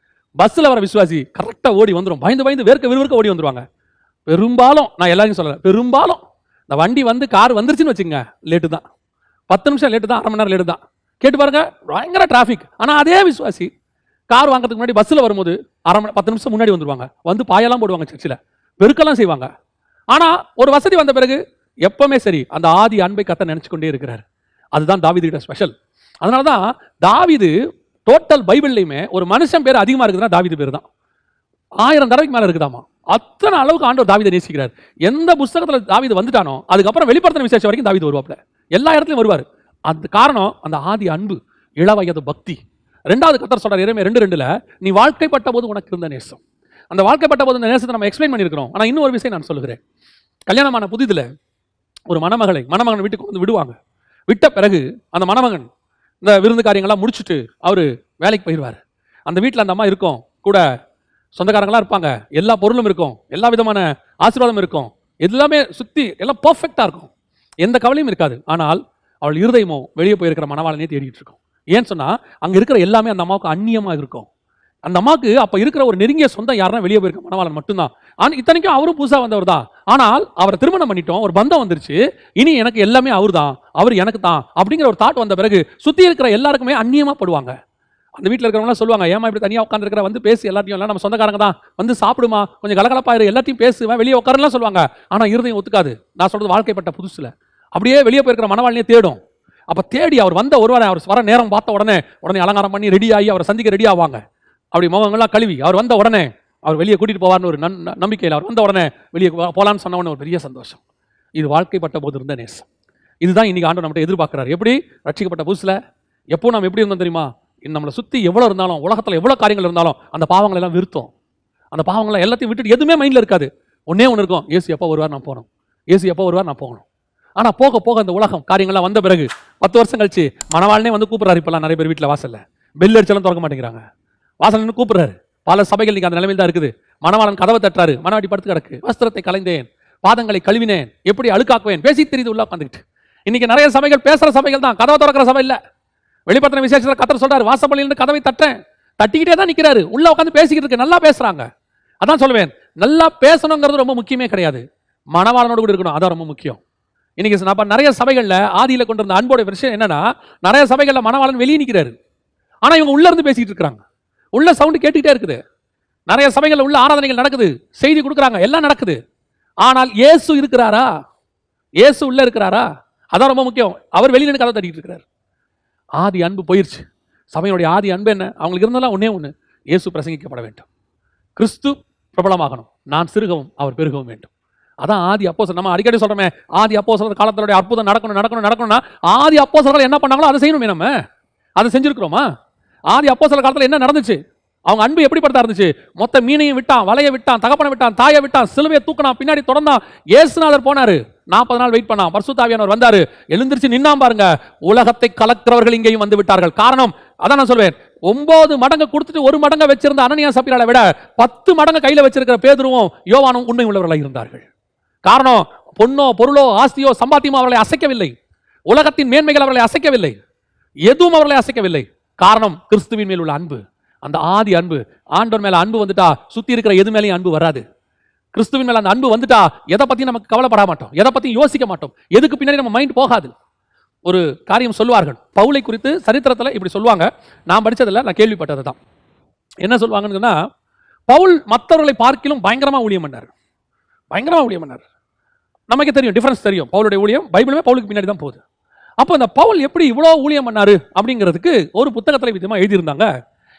பஸ்ல வர விசுவாசி கரெக்டா ஓடி வந்துடும். பயந்து பயந்து விறுவிறுக்க ஓடி வந்துருவாங்க. பெரும்பாலும், நான் எல்லாரையும் சொல்லல, பெரும்பாலும் இந்த வண்டி வந்து கார் வந்துருச்சுன்னு வச்சுங்க, லேட்டு தான், 10 நிமிஷம் லேட்டு தான், 1/2 மணி நேரம் லேட்டு தான். கேட்டு பாருங்க, பயங்கர டிராஃபிக். ஆனா அதே விசுவாசி கார் வாங்குறதுக்கு முன்னாடி பஸ்ல வரும்போது 10 நிமிஷம் முன்னாடி வந்துருவாங்க. வந்து பாயெல்லாம் போடுவாங்க, சர்ச்சில் பெருக்கெல்லாம் செய்வாங்க. ஆனா ஒரு வசதி வந்த பிறகு எப்பவுமே சரி அந்த ஆதி அன்பை கர்த்தர் நினைச்சு கொண்டே இருக்கிறார். அதுதான் தாவீது கிட்ட ஸ்பெஷல். அதனாலதான் தாவீது டோட்டல் பைபிள்லையுமே ஒரு மனுஷன் பேர் அதிகமா இருக்குதுன்னா தாவீது பேர் தான். 1000 தடவைக்கு மேல இருக்குதாமா. அத்தனை அளவுக்கு ஆண்டவர் தாவீதை நேசிக்கிறார். எந்த புத்தகத்துல தாவீது வந்துட்டானோ அதுக்கப்புறம் வெளிப்படுத்தின விசேஷம் வரைக்கும் தாவீது வருவாப்ல, எல்லா இடத்துலயும் வருவார். அது காரணம் அந்த ஆதி அன்பு, இளவயது பக்தி. 2வது கர்த்தர் சொல்றார் எரேமியா 2:2, நீ வாழ்க்கைப்பட்ட போது உனக்கு இருந்த நேசம். அந்த வாழ்க்கைப்பட்ட போது இந்த நேசத்தை நம்ம எக்ஸ்பிளைன் பண்ணியிருக்கிறோம். ஆனா இன்னும் ஒரு விஷயம் நான் சொல்லுகிறேன். கல்யாணமான புதிதுல ஒரு மணமகன் வீட்டுக்கு வந்து விடுவாங்க. விட்ட பிறகு அந்த மணமகன் இந்த விருந்து காரியங்கள்லாம் முடிச்சுட்டு அவரு வேலைக்கு போயிடுவார். அந்த வீட்டில் அந்த அம்மா இருக்கும், கூட சொந்தக்காரங்களாம் இருப்பாங்க, எல்லா பொருளும் இருக்கும், எல்லா விதமான ஆசீர்வாதம் இருக்கும், எல்லாமே சுத்தி எல்லாம் பர்ஃபெக்டா இருக்கும், எந்த கவலையும் இருக்காது. ஆனால் அவள் இருதயமோ வெளியே போயிருக்கிற மணவாளனே தேடிட்டு இருக்கும். ஏன்னு சொன்னா அங்க இருக்கிற எல்லாமே அந்த அம்மாவுக்கு அந்நியமா இருக்கும். அந்த அம்மாவுக்கு அப்ப இருக்கிற ஒரு நெருங்கிய சொந்தம் யாருன்னா வெளியே போயிருக்க மணவாளன் மட்டும்தான். இத்தனைக்கும் அவரும் புதுசா வந்தவர் தான். ஆனால் அவரை திருமணம் பண்ணிட்டோம், ஒரு பந்தம் வந்துருச்சு, இனி எனக்கு எல்லாமே அவர் தான், அவர் எனக்கு தான் அப்படிங்கிற ஒரு தாட் வந்த பிறகு சுத்தி இருக்கிற எல்லாருக்குமே அந்நியமா படுவாங்க. அந்த வீட்டில் இருக்கிறவங்க சொல்லுவாங்க, ஏமா இப்படி தனியாக உட்காந்துருக்கிற, வந்து பேசி எல்லாத்தையும், எல்லாம் நம்ம சொந்தக்காரங்க தான், வந்து சாப்பிடுமா, கொஞ்சம் கலகலப்பாயிரு, எல்லாத்தையும் பேசுவேன், வெளியே உட்காரலாம் சொல்லுவாங்க. ஆனா இருதயம் ஒத்துக்காது. நான் சொல்றது வாழ்க்கைப்பட்ட புதுசுல அப்படியே வெளியே போயிருக்கிற மணவாளனே தேடும். அப்ப தேடி அவர் வந்த ஒருவரை அவர் வர நேரம் பார்த்த உடனே அலங்காரம் பண்ணி ரெடி ஆகி அவரை சந்திக்க ரெடி ஆவாங்க. அப்படி முகங்கள்லாம் கழுவி அவர் வந்த உடனே அவர் வெளியே கூட்டிட்டு போவார்னு ஒரு நம்பிக்கையில் அவர் வந்த உடனே வெளியே போலான்னு சொன்ன உடனே ஒரு பெரிய சந்தோஷம். இது வாழ்க்கைப்பட்ட போது இருந்த நேசம். இதுதான் இன்னைக்கு ஆண்டவர் நம்மகிட்ட எதிர்பார்க்கிறார். எப்படி ரட்சிக்கப்பட்ட புதுசுல எப்போ நம்ம எப்படி இருந்தோம் தெரியுமா? நம்மளை சுத்தி எவ்வளவு இருந்தாலும், உலகத்துல எவ்வளவு காரியங்கள் இருந்தாலும் அந்த பாவங்களை எல்லாம் விருத்தோம். அந்த பாவங்களை எல்லாத்தையும் விட்டுட்டு எதுவுமே மைண்ட்ல இருக்காது. ஒன்னே ஒன்று இருக்கும், ஏசு எப்போ வருவார் நான் போகணும், ஏசு எப்போ வருவார் நான் போகணும். ஆனா போக போக அந்த உலகம் காரியங்கள்லாம் வந்த பிறகு 10 வருஷம் கழிச்சு மணவாளனே வந்து கூப்பிடுறாரு. இப்பெல்லாம் நிறைய பேர் வீட்டில் வாசல்ல பெல் அடிச்சாலும் திறக்க மாட்டேங்கிறாங்க. வாசல் கூப்பிடுறாரு, பல சபைகள் இன்னைக்கு அந்த நிலைமையில் தான் இருக்குது. மணவாளன் கதவை தட்டுறாரு, மணவாட்டி படுத்து கிடக்கு, வஸ்திரத்தை கலைந்தேன், பாதங்களை கழுவினேன், எப்படி அழுக்காக்குவேன், பேசி தெரியுது உள்ள உட்காந்துக்கிட்டு. இன்னைக்கு நிறைய சபைகள் பேசுற சபைகள் தான், கதவை திறக்கிற சபை இல்ல. வெளிப்படுத்தின விசேஷத்துல கர்த்தர் சொல்றாரு, வாசப்பள்ளியிலிருந்து கதவை தட்டேன், தட்டிக்கிட்டே தான் நிக்கிறாரு, உள்ள உட்காந்து பேசிக்கிட்டு இருக்கு, நல்லா பேசுறாங்க. அதான் சொல்லுவேன், நல்லா பேசணுங்கிறது ரொம்ப முக்கியமே கிடையாது, மணவாளனோடு கூட இருக்கணும், அதான் ரொம்ப முக்கியம். இன்னைக்கு நிறைய சபைகள்ல ஆதியில கொண்டு வந்த அன்போட விஷயம் என்னன்னா, நிறைய சபைகள்ல மணவாளன் வெளியே நிக்கிறாரு, ஆனா இவங்க உள்ள இருந்து பேசிட்டு இருக்காங்க, உள்ள சவுண்ட் கேட்டுக்கிட்டே இருக்குது. நிறைய சபைகள்ல உள்ள ஆராதனைகள் நடக்குது, செய்தி கொடுக்குறாங்க, எல்லாம் நடக்குது. ஆனால் இயேசு இருக்கிறாரா? இயேசு உள்ள இருக்கிறாரா? அதான் ரொம்ப முக்கியம். அவர் வெளியில கதவை தட்டிட்டு இருக்கிறார். ஆதி அன்பு போயிருச்சு. சபையுடைய ஆதி அன்பு என்ன? அவங்களுக்கு இருந்தெல்லாம் ஒன்னே ஒன்று, இயேசு பிரசங்கிக்கப்பட வேண்டும், கிறிஸ்து பிரபலமாகணும், நான் சிறுகவும் அவர் பெருகவும் வேண்டும். அதான் ஆதி அப்போஸ்தலர். நம்ம அடிக்கடி சொல்றோமே, ஆதி அப்போஸ்தலர் காலத்தினுடைய அற்புதம் நடக்கணும்னா ஆதி அப்போஸ்தலர்கள் என்ன பண்ணாங்களோ அதை செய்யணுமே. நம்ம அதை செஞ்சிருக்கிறோமா? ஆதி அப்போஸ்தலர் காலத்தில் என்ன நடந்துச்சு? அவங்க அன்பு எப்படிப்பட்டதா இருந்துச்சு? மொத்த மீனையும் விட்டான், வலையை விட்டான், தகப்பனை விட்டான், தாயை விட்டான், சிலுவையை தூக்கினான், பின்னாடி தொடர்ந்தான். இயேசுநாதர் போனாரு, 40 நாள் வெயிட் பண்ணான், பரிசுத்த ஆவியானவர் வந்தாரு, எழுந்திருச்சு நின்னாம் பாருங்க. உலகத்தை கலக்கிறவர்கள் இங்கேயும் வந்து விட்டார்கள். காரணம் அதான் நான் சொல்வேன், 9 மடங்கு கொடுத்துட்டு 1 மடங்கை வச்சிருந்த அனனியா சப்பீராவை விட 10 மடங்கு கையில வச்சிருக்கிற பேதுருவும் யோவானும் உண்மை உள்ளவர்களாக இருந்தார்கள். காரணம், பொன்னோ பொருளோ ஆஸ்தியோ சம்பாத்தியமோ அவர்களை அசைக்கவில்லை, உலகத்தின் மேன்மைகள் அவர்களை அசைக்கவில்லை, எதுவும் அவர்களை அசைக்கவில்லை. காரணம், கிறிஸ்துவின் மேல் உள்ள அன்பு, அந்த ஆதி அன்பு. ஆண்டவர் மேல அன்பு வந்துட்டா சுத்தி இருக்கிற எது மேலேயும் அன்பு வராது. கிறிஸ்துவின் மேல அந்த அன்பு வந்துட்டா எதை பத்தியும் நமக்கு கவலைப்பட மாட்டோம், எதை பத்தியும் யோசிக்க மாட்டோம், எதுக்கு பின்னாடி நம்ம மைண்ட் போகாது. ஒரு காரியம் சொல்லுவார்கள், பவுலை குறித்து சரித்திரத்தில் இப்படி சொல்லுவாங்க, நான் படிச்சதில்லை, நான் கேள்விப்பட்டது தான். என்ன சொல்லுவாங்கன்னு சொன்னா, பவுல் மற்றவர்களை பார்க்கிலும் பயங்கரமா ஊழியம் பண்ணார், பயங்கரமா ஊழியம் பண்ணார். நமக்கு தெரியும், டிஃபரன்ஸ் தெரியும். பவுலுடைய ஊழியம் பைபிளுமே பவுலுக்கு பின்னாடி தான் போகுது. அப்போ இந்த பவுல் எப்படி இவ்வளோ ஊழியம் பண்ணாரு அப்படிங்கிறதுக்கு ஒரு புத்தகத்தில் விதமாக எழுதியிருந்தாங்க.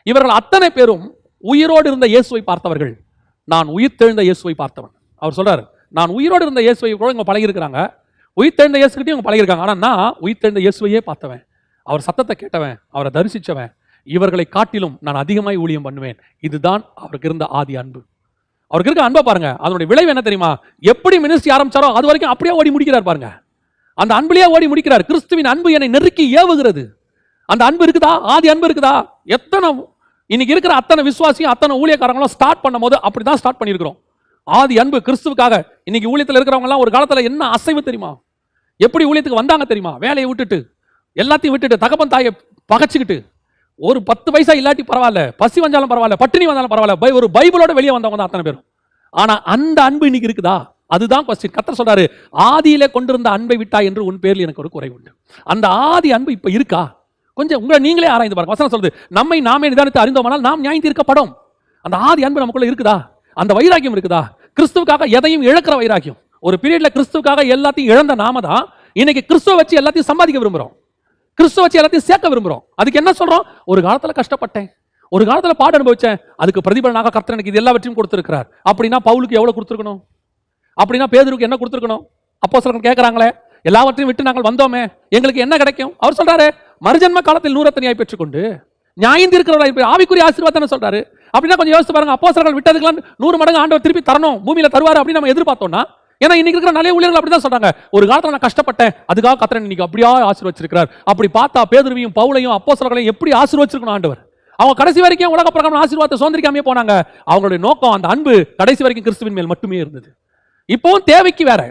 இவர்கள் அத்தனை பேரும் உயிரோடு இருந்த இயேசுவை பார்த்தவர்கள், நான் உயிர்த்தெழுந்த இயேசுவை பார்த்தவன். அவர் சொல்றாரு, நான் உயிரோடு இருந்த இயேசுவை கூட இவங்க பழகிருக்கிறாங்க, உயிர்த்தெழுந்த இயேசுக்கிட்டையும் இவங்க பழகிருக்காங்க, ஆனால் நான் உயிர்த்தெழுந்த இயேசுவையே பார்த்தவன், அவர் சத்தத்தை கேட்டவன், அவரை தரிசிச்சவன், இவர்களை காட்டிலும் நான் அதிகமாய் ஊழியம் பண்ணுவேன். இதுதான் அவருக்கு இருந்த ஆதி அன்பு. அவருக்கு இருக்க அன்பை பாருங்க, அதனுடைய விளைவு என்ன தெரியுமா? எப்படி மினிஸ்ட்ரி ஆரம்பிச்சாரோ அது வரைக்கும் அப்படியே ஓடி முடிக்கிறார் பாருங்க, அந்த அன்புலயே ஓடி முடிக்கிறார். கிறிஸ்துவின் அன்பு என்னை நெருக்கி ஏவுகிறது. அந்த அன்பு இருக்குதா? ஆதி அன்பு இருக்குதா? எத்தனை இன்னைக்கு இருக்கிற அத்தனை விசுவாசியும் அத்தனை ஊழியக்காரங்களும் ஸ்டார்ட் பண்ணும் போது அப்படிதான் ஸ்டார்ட் பண்ணியிருக்கிறோம். ஆதி அன்பு கிறிஸ்துவுக்காக. இன்னைக்கு ஊழியத்தில் இருக்கிறவங்க எல்லாம் ஒரு காலத்துல என்ன அசைவு தெரியுமா? எப்படி ஊழியத்துக்கு வந்தாங்க தெரியுமா? வேலையை விட்டுட்டு, எல்லாத்தையும் விட்டுட்டு, தகப்பன் தாயை பகச்சுக்கிட்டு, ஒரு 10 பைசா இல்லாட்டி பரவாயில்ல, பசி வந்தாலும் பரவாயில்ல, பட்டினி வந்தாலும் பரவாயில்ல, ஒரு பைபிளோட வெளியே வந்தவங்க தான் அத்தனை பேரும். ஆனா அந்த அன்பு இன்னைக்கு இருக்குதா? அதுதான் கொஸ்டின். கர்த்தர் சொல்றாரு, ஆதியிலே கொண்டிருந்த அன்பை விட்டா என்று உன் பேரில் எனக்கு ஒரு குறை உண்டு. அந்த ஆதி அன்பு இப்ப இருக்கா? கொஞ்சம் உங்களை நீங்களே ஆராய்ந்து பாருங்க. வசனம் சொல்லுது, நம்மை நாமே நிதானித்து அறிந்தோமானால் நாம் நியாயம் தீர்க்கப்படும். அந்த ஆதி அன்பு நமக்குள்ள இருக்குதா? அந்த வைராக்கியம் இருக்குதா? கிறிஸ்துவுக்காக எதையும் இழக்கிற வைராக்கியம். ஒரு பீரியட்ல கிறிஸ்துவுக்காக எல்லாத்தையும் இழந்த நாம தான் இன்னைக்கு கிறிஸ்துவ வச்சு எல்லாத்தையும் சம்பாதிக்க விரும்புறோம், கிறிஸ்துவ வச்சு எல்லாத்தையும் சேர்க்க விரும்புறோம். அதுக்கு என்ன சொல்றோம்? ஒரு காலத்துல கஷ்டப்பட்டேன், ஒரு காலத்துல பாடு அனுபவிச்சேன், அதுக்கு பிரதிபலனாக கர்த்தர் எனக்கு இது எல்லாவற்றையும் கொடுத்திருக்கிறார். அப்படின்னா பவுலுக்கு எவ்வளவு கொடுத்திருக்கணும்? அப்படின்னா பேதுருக்கு என்ன கொடுத்திருக்கணும்? அப்போஸ்தலர்கள் கேட்கறாங்களே, எல்லாவற்றையும் விட்டு நாங்கள் வந்தோமே, எங்களுக்கு என்ன கிடைக்கும்? அவர் சொல்றாரு, மறுஜன்ம காலத்தில் 100 அத்தனையாய் பெற்றுக்கொண்டு நியாயம் தீர்க்கிறவராய் ஆவிக்குரிய ஆசீர்வாதத்தை சொல்றாரு. அப்படின்னா கொஞ்சம் யோசிச்சு பாருங்க, அப்போஸ்தலர்கள் விட்டதுக்கெல்லாம் 100 மடங்கு ஆண்டவர் திருப்பி தரணும், பூமியில தருவாரு அப்படின்னு நம்ம எதிர்பார்த்தோம்னா, ஏன்னா இன்னைக்கு இருக்கிற நிறைய ஊழியர்கள் அப்படிதான் சொல்றாங்க, ஒரு காலத்துல நான் கஷ்டப்பட்டேன், அதுக்காக கர்த்தர் இன்னைக்கு அப்படியே ஆசீர்வச்சிருக்கிறார். அப்படி பார்த்தா பேதுருவையும் பவுலையும் அப்போஸ்தலர்களையும் எப்படி ஆசீர்வச்சிருக்கணும் ஆண்டவர்? அவங்க கடைசி வரைக்கும் உலக பிரகாரம் ஆசீர்வாதத்தை சுதந்திரிக்காமே போனாங்க. அவங்களுடைய நோக்கம், அந்த அன்பு கடைசி வரைக்கும் கிறிஸ்துவின் மேல் மட்டுமே இருந்தது. இப்போவும் தேவைக்கு வேற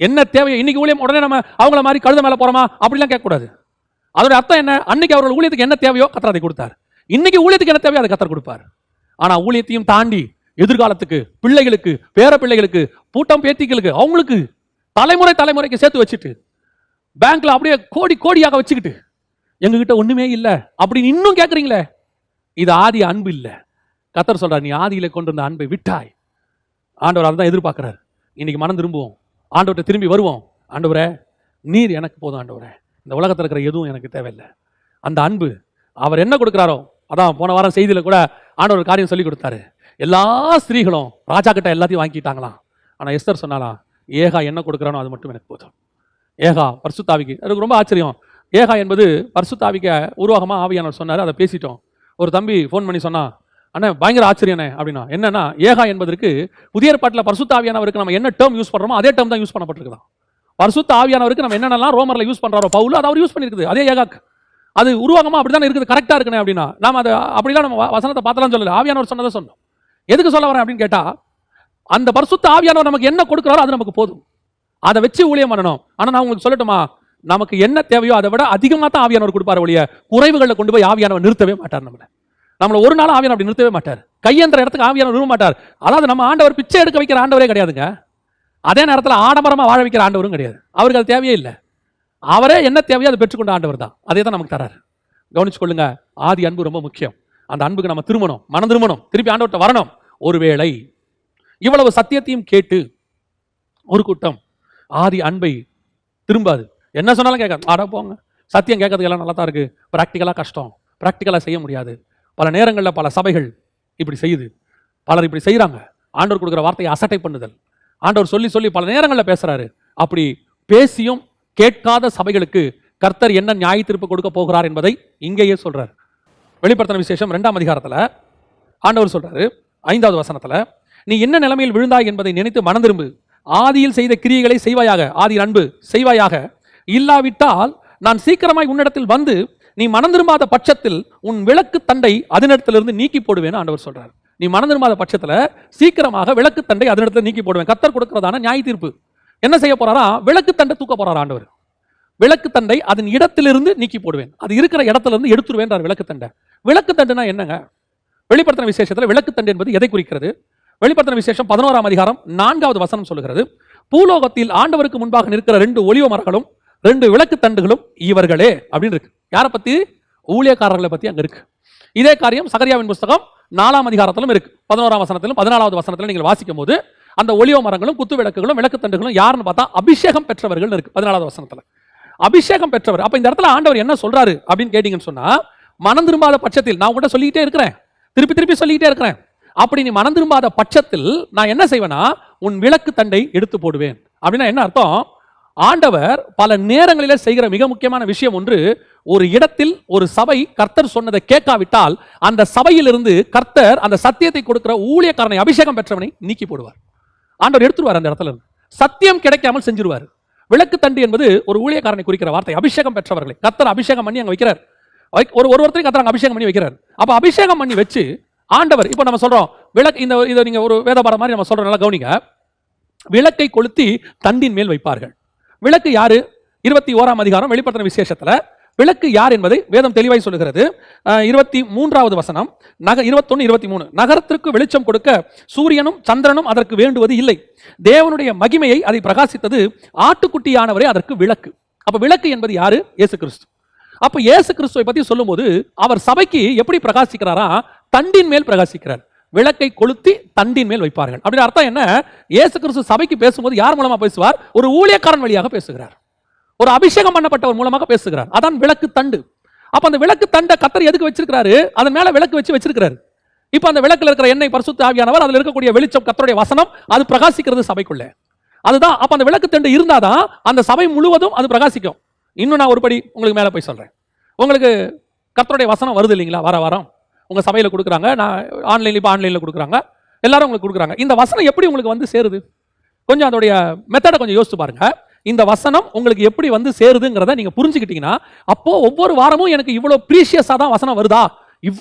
என்ன தேவை? இன்னைக்கு ஊழியம் உடனே நம்ம அவங்கள மாதிரி கழுத மேல போறோமா அப்படிலாம் கேட்கக்கூடாது. அதோட அர்த்தம் என்ன? அன்னைக்கு அவர்கள் ஊழியத்துக்கு என்ன தேவையோ கர்த்தர் அதை கொடுத்தார். இன்னைக்கு ஊழியத்துக்கு என்ன தேவையோ அதை கர்த்தர் கொடுப்பார். ஆனா ஊழியத்தையும் தாண்டி எதிர்காலத்துக்கு, பிள்ளைகளுக்கு, பேர பிள்ளைகளுக்கு, பூட்டம் பேத்திகளுக்கு, அவங்களுக்கு தலைமுறைக்கு சேர்த்து வச்சுட்டு, பேங்க்ல அப்படியே கோடி கோடியாக வச்சுக்கிட்டு, எங்ககிட்ட ஒண்ணுமே இல்லை அப்படின்னு இன்னும் கேட்கறீங்களே, இது ஆதி அன்பு இல்லை. கர்த்தர் சொல்றார், நீ ஆதியில கொண்டு வந்த அன்பை விட்டாய். ஆண்டவர் அதான் எதிர்பார்க்கிறார். இன்னைக்கு மனம் திரும்புவோம், ஆண்டவர்கிட்ட திரும்பி வருவோம். ஆண்டவரே, நீர் எனக்கு போதும், ஆண்டவரே, இந்த உலகத்தில் இருக்கிற எதுவும் எனக்கு தேவையில்லை. அந்த அன்பு அவர் என்ன கொடுக்குறாரோ, அதான் போன வாரம் செய்தியில் கூட ஆண்டவர் காரியம் சொல்லி கொடுத்தாரு. எல்லா ஸ்திரீகளும் ராஜா கிட்ட எல்லாத்தையும் வாங்கிட்டாங்களாம். ஆனால் எஸ்தர் சொன்னாலாம், ஏகா என்ன கொடுக்குறானோ அது மட்டும் எனக்கு போதும். ஏகா பரிசுத்தாவிக்கு, அதுக்கு ரொம்ப ஆச்சரியம். ஏகா என்பது பரிசுத்தாவிக்கு உருவாகமாக ஆவியானவர் சொன்னார், அதை பேசிட்டோம். ஒரு தம்பி ஃபோன் பண்ணி சொன்னா, அண்ணா பயங்கர ஆச்சரியண்ணே அப்படின்னா. என்னன்னா, ஏகா என்பதற்கு புதிய ஏற்பாட்டில் பரிசுத்த ஆவியானவருக்கு நம்ம என்ன டேர்ம் யூஸ் பண்றோமோ அதே டேர்ம் தான் யூஸ் பண்ணப்பட்டிருக்குதான். பரிசுத்த ஆவியானவருக்கு நம்ம என்னென்னலாம் ரோமர்ல யூஸ் பண்றாரோ பவுல், அதை அவர் யூஸ் பண்ணிருக்குது, அதே ஏகாக்கு. அது உருவாகமா அப்படிதான் இருக்குது, கரெக்டா இருக்குனே அப்படின்னா நாம அதை அப்படிலாம் நம்ம வசனத்தை பார்த்தலாம் சொல்லல, ஆவியானவர் சொன்னதை சொன்னோம். எதுக்கு சொல்ல வரேன் அப்படின்னு கேட்டா, அந்த பரிசுத்த ஆவியானவர் நமக்கு என்ன கொடுக்குறாரோ அது நமக்கு போதும், அதை வச்சு ஊழியம் பண்ணணும். ஆனா நான் உங்களுக்கு சொல்லட்டுமா, நமக்கு என்ன தேவையோ அதை விட அதிகமாக தான் ஆவியானவர் கொடுப்பார் ஒழிய குறைவுகளில் கொண்டு போய் ஆவியானவர் நிறுத்தவே மாட்டார். நம்மளை ஒரு நாள் ஆவியானவர் அப்படி நிறுத்தவே மாட்டார். கையேந்திர இடத்துக்கு ஆவியானவர் நிறுவ மாட்டார். அதாவது நம்ம ஆண்டவர் பிச்சை எடுக்க வைக்கிற ஆண்டவரே கிடையாதுங்க. அதே நேரத்தில் ஆடம்பரமா வாழ வைக்கிற ஆண்டவரும் கிடையாது. அவருக்கு அது தேவையே இல்லை. அவரே என்ன தேவையோ அதை பெற்றுக்கொண்ட ஆண்டவர் தான், அதே தான் நமக்கு தராரு. கவனிச்சு கொள்ளுங்க, ஆதி அன்பு ரொம்ப முக்கியம். அந்த அன்புக்கு நம்ம திரும்பணும், மனம் திரும்பணும், திருப்பி ஆண்டவர்கிட்ட வரணும். ஒருவேளை இவ்வளவு சத்தியத்தையும் கேட்டு ஒரு கூட்டம் ஆதி அன்பை திரும்பாது, என்ன சொன்னாலும் கேட்காது. ஆடா போங்க, சத்தியம் கேட்கறதுக்கு எல்லாம் நல்லா தான் இருக்கு, பிராக்டிக்கலா கஷ்டம், பிராக்டிக்கலா செய்ய முடியாது. பல நேரங்களில் பல சபைகள் இப்படி செய்யுது, பலர் இப்படி செய்யறாங்க. ஆண்டவர் கொடுக்குற வார்த்தையை அசட்டை பண்ணுதல், ஆண்டவர் சொல்லி சொல்லி பல நேரங்களில் பேசுறாரு. அப்படி பேசியும் கேட்காத சபைகளுக்கு கர்த்தர் என்ன நியாய தீர்ப்பு கொடுக்க போகிறார் என்பதை இங்கேயே சொல்றார். வெளிப்படுத்தின விசேஷம் 2ஆம் அதிகாரத்துல ஆண்டவர் சொல்றாரு 5வது வசனத்துல, நீ என்ன நிலைமையில் விழுந்தாய் என்பதை நினைத்து மனம் திரும்பு, ஆதியில் செய்த கிரியைகளை செய்வாயாக, ஆதி அன்பு செய்வாயாக, இல்லாவிட்டால் நான் சீக்கிரமாய் உன்னிடத்தில் வந்து நீ மனம் திரும்பாத பட்சத்தில் உன் விளக்கு தண்டை அதனிடத்திலிருந்து நீக்கி போடுவேன்னு ஆண்டவர் சொல்றாரு. நீ மனம் திரும்பாத பட்சத்துல சீக்கிரமாக விளக்கு தண்டை அதனிடத்துல நீக்கி போடுவேன். கர்த்தர் கொடுக்கிறதான நியாய தீர்ப்பு என்ன செய்ய போறாரா, விளக்கு தண்டை தூக்க போறார் ஆண்டவர். விளக்கு தண்டை அதன் இடத்திலிருந்து நீக்கி போடுவேன், அது இருக்கிற இடத்துல இருந்து எடுத்துருவேன். விளக்கு தண்டை, விளக்கு தண்டுனா என்னங்க? வெளிப்படுத்தின விசேஷத்துல விளக்கு தண்டு என்பது எதை குறிக்கிறது? வெளிப்படுத்தின விசேஷம் 11ஆம் அதிகாரம் 4வது வசனம் சொல்லுகிறது, பூலோகத்தில் ஆண்டவருக்கு முன்பாக நிற்கிற 2 ஒலிவ மரங்களும் 2 விளக்கு தண்டுகளும் இவர்களே அப்படின்னு இருக்கு. யாரை பத்தி? ஊழியக்காரர்களை பத்தி அங்க இருக்கு. இதே காரியம் சகரியாவின் புஸ்தகம் 4ஆம் அதிகாரத்திலும் இருக்கு. 11ஆம் வசனத்திலும் 14வது வசனத்திலும் நீங்கள் வாசிக்கும் போது அந்த ஒலிவ மரங்களும் குத்து விளக்குகளும் விளக்கு தண்டுகளும் யாருன்னு பார்த்தா அபிஷேகம் பெற்றவர்கள் இருக்கு 14வது வசனத்துல. அபிஷேகம் பெற்றவர். அப்ப இந்த இடத்துல ஆண்டவர் என்ன சொல்றாரு அப்படின்னு கேட்டீங்கன்னு சொன்னா, மனம் திரும்பாத பட்சத்தில், நான் உங்கள்கிட்ட சொல்லிக்கிட்டே இருக்கிறேன், திருப்பி திருப்பி சொல்லிக்கிட்டே இருக்கிறேன், அப்படி நீ மனம் திரும்பாத பட்சத்தில் நான் என்ன செய்வேனா, உன் விளக்கு தண்டை எடுத்து போடுவேன். அப்படின்னா என்ன அர்த்தம்? ஆண்டவர் பல நேரங்களிலே செய்கிற மிக முக்கியமான விஷயம் ஒன்று, ஒரு இடத்தில் ஒரு சபை கர்த்தர் சொன்னதை கேட்காவிட்டால் அந்த சபையிலிருந்து கர்த்தர் அந்த சத்தியத்தை கொடுக்கிற ஊழியக்காரனை, அபிஷேகம் பெற்றவனை நீக்கி போடுவார். ஆண்டவர் எடுத்துருவார் அந்த இடத்துல இருந்து, சத்தியம் கிடைக்காமல் செஞ்சிருவார். விளக்கு தண்டு என்பது ஒரு ஊழியக்காரனை குறிக்கிற வார்த்தை. அபிஷேகம் பெற்றவர்களை கர்த்தர் அபிஷேகம் பண்ணி அங்க வைக்கிறார். ஒருத்தரையும் கர்த்தர் அபிஷேகம் பண்ணி வைக்கிறார். அப்ப அபிஷேகம் பண்ணி வச்சு ஆண்டவர், இப்போ நம்ம சொல்றோம் விளக்கு, இதை நீங்க ஒரு வேத பாடம் மாதிரி நம்ம சொல்றோம், நல்லா கவனிங்க. விளக்கை கொளுத்தி தண்டின் மேல் வைப்பார்கள். விளக்கு யாரு? 21ஆம் அதிகாரம் வெளிப்படுத்தின விசேஷத்துல விளக்கு யார் என்பதை வேதம் தெளிவாய் சொல்லுகிறது. 23வது வசனம், 21, 23, நகரத்திற்கு வெளிச்சம் கொடுக்க சூரியனும் சந்திரனும் அதற்கு வேண்டுவது இல்லை, தேவனுடைய மகிமையை அதை பிரகாசித்தது, ஆட்டுக்குட்டியானவரே அதற்கு விளக்கு. அப்ப விளக்கு என்பது யாரு? இயேசு கிறிஸ்து. அப்ப இயேசு கிறிஸ்துவை பத்தி சொல்லும்போது அவர் சபைக்கு எப்படி பிரகாசிக்கிறாரா? தண்டின் மேல் பிரகாசிக்கிறார். விளக்கை கொளுத்தி தண்டின் மேல் வைப்பார்கள். அப்படின்னு அர்த்தம் என்ன? இயேசு கிறிஸ்து சபைக்கு பேசும்போது யார் மூலமா பேசுவார்? ஒரு ஊழியக்காரன் வழியாக பேசுகிறார், ஒரு அபிஷேகம் பண்ணப்பட்டவர் மூலமாக பேசுகிறார். அதான் விளக்கு தண்டு. அப்ப அந்த விளக்கு தண்டை கர்த்தர் எதுக்கு வச்சிருக்கிறாரு? அதன் மேல விளக்கு வச்சிருக்கிறாரு. இப்ப அந்த விளக்குல இருக்கிற எண்ணெய் பரிசுத்த ஆவியானவர், அதுல இருக்கக்கூடிய வெளிச்சம் கர்த்தருடைய வசனம், அது பிரகாசிக்கிறது சபைக்குள்ள. அதுதான். அப்ப அந்த விளக்கு தண்டு இருந்தாதான் அந்த சபை முழுவதும் அது பிரகாசிக்கும். இன்னும் நான் ஒருபடி உங்களுக்கு மேல போய் சொல்றேன். உங்களுக்கு கர்த்தருடைய வசனம் வருது இல்லைங்களா? வார வாரம் உங்க சபையில கொடுக்குறாங்க, நான் ஆன்லைன்ல கொடுக்குறாங்க, எல்லாரும் உங்களுக்கு கொடுக்குறாங்க. இந்த வசனம் எப்படி உங்களுக்கு வந்து சேருது? கொஞ்சம் அதோடைய மெத்தடை கொஞ்சம் யோசிச்சு பாருங்க. இந்த வசனம் உங்களுக்கு எப்படி வந்து சேருதுங்கிறத நீங்க புரிஞ்சுக்கிட்டீங்கன்னா, அப்போ ஒவ்வொரு வாரமும் எனக்கு இவ்வளவு ப்ரீஷியஸா தான் வசனம் வருதா,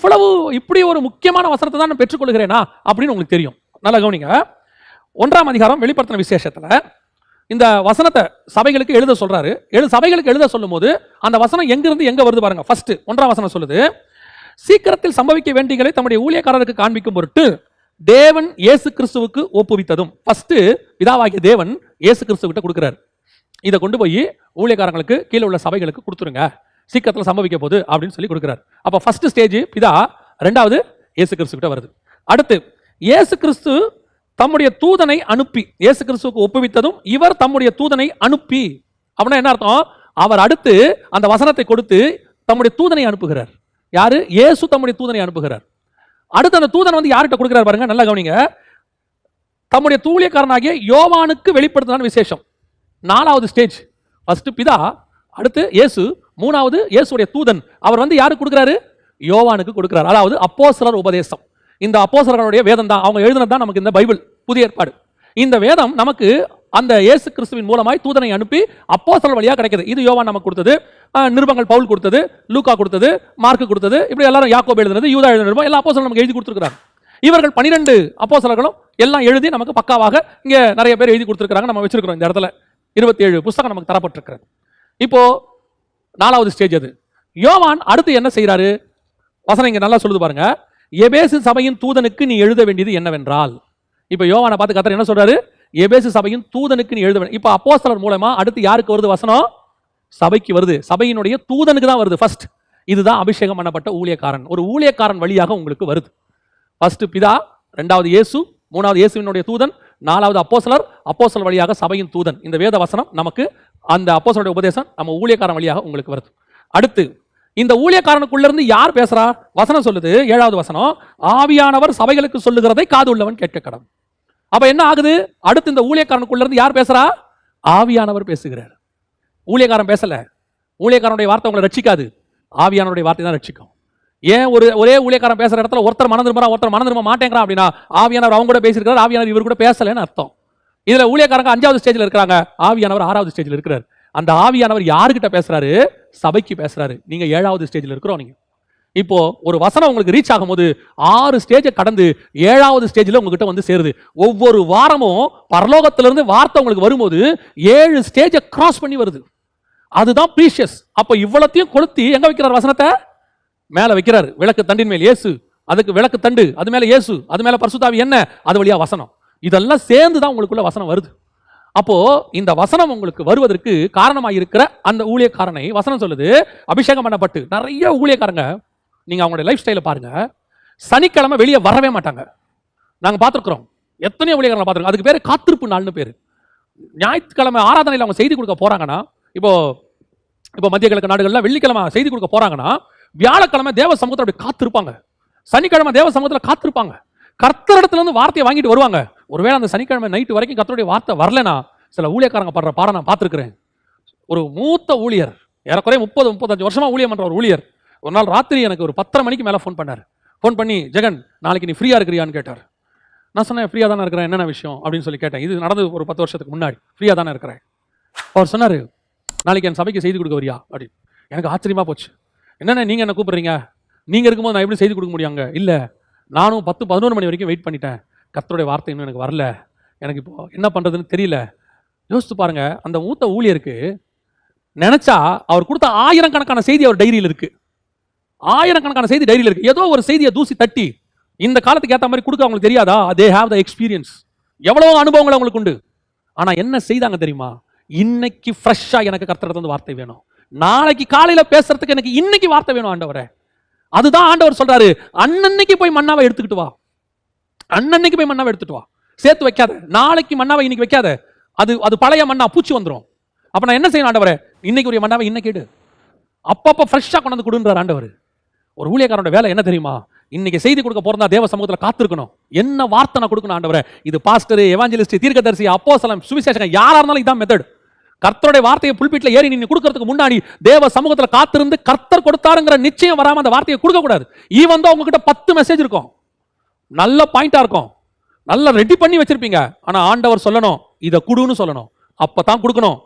இப்படி ஒரு முக்கியமான வசனத்தை தான் நான் பெற்றுக்கொள்கிறேனா அப்படின்னு உங்களுக்கு தெரியும். நல்லா கவனிங்க. 1ஆம் அதிகாரம் வெளிப்படுத்தின விசேஷத்துல இந்த வசனத்தை சபைகளுக்கு எழுத சொல்றாரு. சபைகளுக்கு எழுத சொல்லும் போது அந்த வசனம் எங்கிருந்து எங்க வருது பாருங்க. ஃபர்ஸ்ட் 1ஆம் வசனம் சொல்லுது, சீக்கிரத்தில் சம்பவிக்க வேண்டியதை தம்முடைய ஊழியக்காரருக்கு காண்பிக்கும் பொருட்டு தேவன் இயேசு கிறிஸ்துவுக்கு ஒப்புவித்ததும். ஃபர்ஸ்ட் பிதாவாகிய தேவன் இயேசு கிறிஸ்து கிட்ட கொடுக்கிறார். இதை கொண்டு போய் ஊழியக்காரங்களுக்கு கீழே உள்ள சபைகளுக்கு கொடுத்துருங்க, சீக்கிரத்தில் சம்பவிக்க போது அப்படின்னு சொல்லி கொடுக்கிறார். அப்ப ஃபர்ஸ்ட் ஸ்டேஜ் பிதா, 2வது இயேசு கிறிஸ்து கிட்ட வருது. அடுத்து இயேசு கிறிஸ்து தம்முடைய தூதனை அனுப்பி, இயேசு கிறிஸ்துவுக்கு ஒப்புவித்ததும் இவர் தம்முடைய தூதனை அனுப்பி. அப்படின்னா என்ன அர்த்தம்? அவர் அடுத்து அந்த வசனத்தை கொடுத்து தம்முடைய தூதனை அனுப்புகிறார். யாரு? இயேசு தம்முடைய தூதனை அனுப்புகிறார். அடுத்து அந்த தூதன் வந்து யார்கிட்ட கொடுக்கிறார் பாருங்க, நல்லா கவனிங்க. தம்முடைய ஊழியக்காரனாகிய யோவானுக்கு வெளிப்படுத்தின விசேஷம் 4வது ஸ்டேஜ். ஃபர்ஸ்ட் பிதா, அடுத்து இயேசு, 3வது இயேசுடைய தூதன். அவர் வந்து யாருக்கு கொடுக்கிறாரு? யோவானுக்கு கொடுக்கிறார். அதாவது அப்போஸ்தலர் உபதேசம். இந்த அப்போஸ்தலர்களுடைய வேதம் தான், அவங்க எழுதினது தான் நமக்கு இந்த பைபிள், புதிய ஏற்பாடு. இந்த வேதம் நமக்கு அந்த இயேசு கிறிஸ்துவின் மூலமாய் தூதனை அனுப்பி அப்போஸ்தலர் வழியா கிடைக்குது. இது யோவான் நமக்கு கொடுத்தது, நிருபங்கள் பவுல் கொடுத்தது, லூக்கா கொடுத்தது, மார்க் கொடுத்தது, இப்படி எல்லாரும் யாக்கோபு எழுதுனது, யூதா எழுதுனது, எல்லா அப்போஸ்தலரும் நமக்கு எழுதி கொடுத்திருக்காங்க. இவர்கள் 12 அப்போஸ்தலர்களும் எல்லாம் எழுதி நமக்கு பக்காவாக இங்க நிறைய பேர் எழுதி கொடுத்திருக்காங்க. நம்ம வச்சிருக்கிறோம் இந்த இடத்துல 27 புத்தகம் நமக்கு தரப்பட்டிருக்கிறது. இப்போ 4வது ஸ்டேஜ் அது. யோவான் அடுத்து என்ன செய்யறாரு? வசனம் இங்க நல்லா சொல்லுது பாருங்க. எபேசு சபையின் தூதனுக்கு நீ எழுத வேண்டியது என்னவென்றால், இப்ப யோவானை பார்த்து கர்த்தர் என்ன சொல்றாரு? எபேசு சபையின் தூதனுக்கு நீ எழுத வேண்டும். இப்ப அப்போஸ்தலர் மூலமா அடுத்து யாருக்கு வருது வசனம்? சபைக்கு வருது. சபையினுடைய தூதனுக்கு தான் வருது ஃபர்ஸ்ட். இதுதான் அபிஷேகம் பண்ணப்பட்ட ஊழியக்காரன். ஒரு ஊழியக்காரன் வழியாக உங்களுக்கு வருது. ஃபர்ஸ்ட் பிதா, 2வது இயேசு, 3வது இயேசுவினுடைய தூதன், 4வது அப்போஸ்தலர், அப்போஸ்தலர் வழியாக சபையின் தூதன். இந்த வேத வசனம் நமக்கு அந்த அப்போஸ்தலருடைய உபதேசம் நம்ம ஊழியக்காரன் வழியாக உங்களுக்கு வருது. அடுத்து இந்த ஊழியக்காரனுக்குள்ள இருந்து யார் பேசுறா? வசனம் சொல்லுது 7வது வசனம், ஆவியானவர் சபைகளுக்கு சொல்லுகிறதை காது உள்ளவன் கேட்க கடவன். அப்ப என்ன ஆகுது? அடுத்து இந்த ஊழியக்காரனுக்குள்ள இருந்து யார் பேசுறா? ஆவியானவர் பேசுகிறார். ஊழியக்காரன் பேசல. ஊழியக்காரனுடைய வார்த்தை உங்களை ரட்சிக்காது, ஆவியானவருடைய வார்த்தை தான் ரட்சிக்கும். ஏன் ஒரே ஊழியக்காரன் பேசுற இடத்துல ஒருத்தர் மனம் திரும்புறா, ஒருத்தர் மனம் திரும்ப மாட்டேங்கிறான் அப்படின்னா ஆவியானவர் அவங்க கூட பேசியிருக்காரு, ஆவியானவர் இவர் கூட பேசலன்னு அர்த்தம். இதுல ஊழியக்காரங்க 5வது ஸ்டேஜ்ல இருக்காங்க, ஆவியானவர் 6வது ஸ்டேஜ்ல இருக்கிறார். அந்த ஆவியானவர் யாருக்கிட்ட பேசுறாரு? சபைக்கு பேசுறாரு. நீங்க 7வது ஸ்டேஜ்ல இருக்கிறோம். நீங்க இப்போ ஒரு வசனம் உங்களுக்கு ரீச் ஆகும்போது 6 ஸ்டேஜை கடந்து 7வது ஸ்டேஜ்ல உங்ககிட்ட வந்து சேருது. ஒவ்வொரு வாரமும் பரலோகத்திலிருந்து வார்த்தை உங்களுக்கு வரும்போது 7 ஸ்டேஜை கிராஸ் பண்ணி வருது. அதுதான் ப்ரீஷியஸ். அப்ப இவ்வளத்தையும் கொளுத்தி எங்க வைக்கிறார் வசனத்தை? மேல வைக்கிறார். விளக்கு தண்டின் மேல் இயேசு, அதுக்கு விளக்கு தண்டு, அது மேல இயேசு, அது மேல பரிசுத்த ஆவி, என்ன அது வழியா வசனம். இதெல்லாம் சேர்ந்து தான் உங்களுக்குள்ள வசனம் வருது. அப்போ இந்த வசனம் உங்களுக்கு வருவதற்கு காரணமாக இருக்கிற அந்த ஊழியக்காரனை வசனம் சொல்லுது அபிஷேகம் பண்ணப்பட்டு. நிறைய ஊழியக்காரங்க நீங்க அவங்களுடைய லைஃப் ஸ்டைலை பாருங்க, சனிக்கிழமை வெளியே வரவே மாட்டாங்க. நாங்க பார்த்துருக்கிறோம், எத்தனையோ ஊழியக்காரங்களை பார்த்துருக்கோம். அதுக்கு பேரு காத்திருப்பு நாள்னு பேரு. ஞாயிற்றுக்கிழமை ஆராதனையில் அவங்க செய்தி கொடுக்க போறாங்கன்னா, இப்போ மத்திய கிழக்கு நாடுகள்ல வெள்ளிக்கிழமை செய்தி கொடுக்க போறாங்கன்னா, வியாழக்கிழமை தேவ சமூகத்தில் அப்படி காத்திருப்பாங்க, சனிக்கிழமை தேவ சமூகத்தில் காத்திருப்பாங்க, கர்த்தரிடத்துல இருந்து வார்த்தையை வாங்கிட்டு வருவாங்க. ஒருவேளை அந்த சனிக்கிழமை நைட்டு வரைக்கும் கர்த்தருடைய வார்த்தை வரலனா, சில ஊழியக்காரங்க படுற பாடம் நான் பார்த்துருக்கிறேன். ஒரு மூத்த ஊழியர், ஏறக்குறைய 30-35 வருஷமா ஊழியம் பண்ற ஒரு ஊழியர், ஒரு நாள் ராத்திரி எனக்கு ஒரு 10:30 மணிக்கு மேலே ஃபோன் பண்ணார். ஃபோன் பண்ணி, ஜெகன் நாளைக்கு நீ ஃப்ரீயா இருக்கிறியான்னு கேட்டார். நான் சொன்னேன், ஃப்ரீயா தானே இருக்கிறேன், என்னென்ன விஷயம் அப்படின்னு சொல்லி கேட்டேன். இது நடந்து ஒரு 10 வருஷத்துக்கு முன்னாடி. ஃப்ரீயா தானே இருக்கிறேன். அவர் சொன்னார், நாளைக்கு என் சபைக்கு செய்தி கொடுக்க வரியா அப்படின்னு. எனக்கு ஆச்சரியமா போச்சு. என்னென்ன நீங்க என்ன கூப்பிடுறீங்க? நீங்க இருக்கும்போது நான் எப்படி செய்தி கொடுக்க முடியாங்க? இல்ல, நானும் 10-11 மணி வரைக்கும் வெயிட் பண்ணிட்டேன், கர்த்தருடைய வார்த்தை இன்னும் எனக்கு வரல, எனக்கு இப்போ என்ன பண்றதுன்னு தெரியல. யோசித்து பாருங்க, அந்த மூத்த ஊழியருக்கு நினைச்சா அவர் கொடுத்த 1000 கணக்கான செய்தி அவர் டைரியில் இருக்கு. 1000 கணக்கான செய்தி டைரியில் இருக்கு. ஏதோ ஒரு செய்தியை தூசி தட்டி இந்த காலத்துக்கு ஏற்ற மாதிரி கொடுக்க அவங்களுக்கு தெரியாதா? They have the experience. எவ்வளவு அனுபவங்கள் அவங்களுக்கு உண்டு. ஆனா என்ன செய்தாங்க தெரியுமா? இன்னைக்கு ஃப்ரெஷ்ஷா எனக்கு கர்த்தரிடத்துல வார்த்தை வேணும், நாளைக்கு காலையில பேசுறதுக்கு எனக்கு இன்னைக்கு வார்த்தை வேணும் ஆண்டவரே. அதுதான் ஆண்டவர் சொல்றாரு, அன்னன்னைக்கு போய் மன்னாவை எடுத்துக்கிட்டு வா, அன்னன்னைக்கு போய் மன்னாவை எடுத்துட்டு வா, சேர்த்து வைக்காத. நாளைக்கு மன்னாவை இன்னைக்கு வைக்காத, அது பழைய மண்ணா, பூச்சி வந்துடும். அப்ப நான் என்ன செய்யணும் ஆண்டவரே? இன்னைக்கு ஒரு மன்னாவை இன்னைக்கு எடு, அப்பப்ப ஃப்ரெஷ்ஷா கொண்டு வந்து கொடுன்றார் ஆண்டவர். ஒரு ஊழியக்காரனோட வேலை என்ன தெரியுமா? இன்னைக்கு செய்தி கொடுக்க போறதா தேவ சமூகத்தில் காத்திருக்கணும். என்ன வார்த்தை நான் கொடுக்கணும் ஆண்டவரே? இது பாஸ்டர், எவாஞ்சலிஸ்ட், தீர்க்கதரிசி, அப்போஸ்தலன், சுவிசேஷகன், யாரா இருந்தாலும் இதான் மெத்தட். கர்த்தருடைய வார்த்தையை புல்பிட்ல ஏறி நீங்க கொடுக்கறதுக்கு முன்னாடி தேவ சமூகத்தில் காத்திருந்து கர்த்தர் கொடுத்தாருங்கிற நிச்சயம் வராம அந்த வார்த்தையை கொடுக்க கூடாது. ஈவன் தான் உங்ககிட்ட 10 மெசேஜ் இருக்கும், நல்ல பாயிண்டா இருக்கும், நல்லா ரெடி பண்ணி வச்சிருப்பீங்க. ஆனா ஆண்டவர் சொல்லணும், இதை கொடுன்னு சொல்லணும், அப்பதான் கொடுக்கணும்.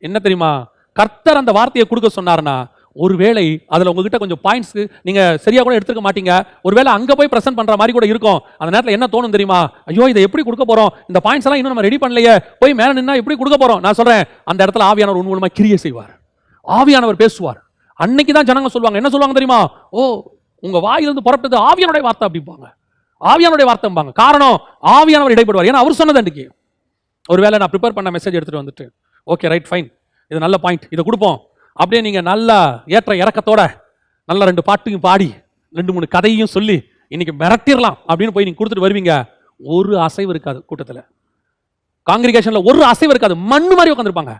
என்ன தெரியுமா? கர்த்தர் அந்த வார்த்தையை கொடுக்க சொன்னார்னா, ஒருவேளை அதுல உங்ககிட்ட கொஞ்சம் பாயிண்ட்ஸ் நீங்க சரியா கூட எடுத்துக்க மாட்டீங்க. ஒருவேளை அங்க போய் பிரசன்ட் பண்ற மாதிரி கூட இருக்கும். அந்த நேரத்தில் என்ன தோணும் தெரியுமா? ஐயோ, இதை எப்படி கொடுக்க போறோம், இந்த பாயிண்ட்ஸ் எல்லாம் இன்னும் நம்ம ரெடி பண்ணலையே, போய் மேல நின்னா எப்படி கொடுக்க போறோம்? நான் சொல்றேன், அந்த இடத்துல ஆவியானவர் உன் மூலமா கிரியை செய்வார், ஆவியானவர் பேசுவார். அன்னைக்கு தான் ஜனங்க சொல்லுவாங்க, என்ன சொல்லுவாங்க தெரியுமா? ஓ, உங்க வாயிலிருந்து புறப்பட்டது ஆவியானுடைய வார்த்தை அப்படிம்பாங்க, ஆவியானுடைய வார்த்தைம்பாங்க. காரணம், ஆவியானவர் இடைப்படுவார். ஏன்னா அவர் சொன்னது அன்னைக்கு. ஒருவேளை நான் ப்ரிப்பேர் பண்ண மெசேஜ் எடுத்துட்டு வந்துட்டு, ஓகே ரைட் ஃபைன், இது நல்ல பாயிண்ட், இதை கொடுப்போம் அப்படியே நீங்க நல்லா ஏற்ற இறக்கத்தோட நல்ல 2 பாட்டையும் பாடி 2-3 கதையும் சொல்லி இன்னைக்கு மிரட்டிடலாம் அப்படின்னு போய் நீங்க கொடுத்துட்டு வருவீங்க. ஒரு அசைவு இருக்காது கூட்டத்தில், காங்கிரிகேஷன்ல ஒரு அசைவு இருக்காது, மண்ணு மாதிரி உட்காந்துருப்பாங்க.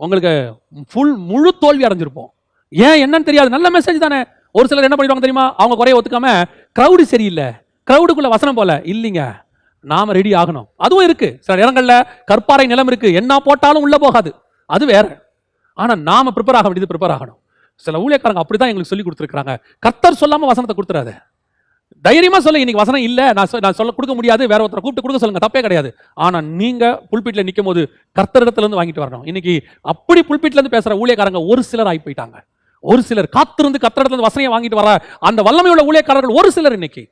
உங்களுக்கு முழு தோல்வி அடைஞ்சிருப்போம். ஏன் என்னன்னு தெரியாது, நல்ல மெசேஜ் தானே. ஒரு சிலர் என்ன பண்ணிடுவாங்க தெரியுமா? அவங்க குறைய ஒத்துக்காம, கிரௌடு சரியில்லை, கிரௌடுக்குள்ள வசனம் போல இல்லைங்க, நாம ரெடி ஆகணும். அதுவும் இருக்கு. சில இடங்கள்ல கற்பாறை நிலம் இருக்கு, என்ன போட்டாலும் உள்ள போகாது, அது வேற. ஆனா நாம ப்ரிப்பேர் ஆக வேண்டியது ப்ரிப்பேர் ஆகணும். சில ஊழியக்காரங்க அப்படிதான் எங்களுக்கு சொல்லி கொடுத்துருக்காங்க, கர்த்தர் சொல்லாம வசனத்தை கொடுத்துறாத. தைரியமா சொல்ல, இன்னைக்கு வசனம் இல்ல, நான் சொல்ல கொடுக்க முடியாது, வேற ஒருத்தரை கூப்பிட்டு கொடுக்க சொல்லுங்க, தப்பே கிடையாது. ஆனா நீங்க புல்பிட்ல நிக்கும் போது கர்த்தரிடத்துல இருந்து வாங்கிட்டு வரணும். இன்னைக்கு அப்படி புல்பிட்ல இருந்து பேசுற ஊழியக்காரங்க ஒரு சிலர் ஆகி போயிட்டாங்க. ஒரு சிலர் காத்திருந்து கர்த்தரிடத்துல இருந்து வசனையை வாங்கிட்டு வர அந்த வல்லமையுள்ள ஊழியக்காரர்கள் ஒரு சிலர். இன்னைக்கு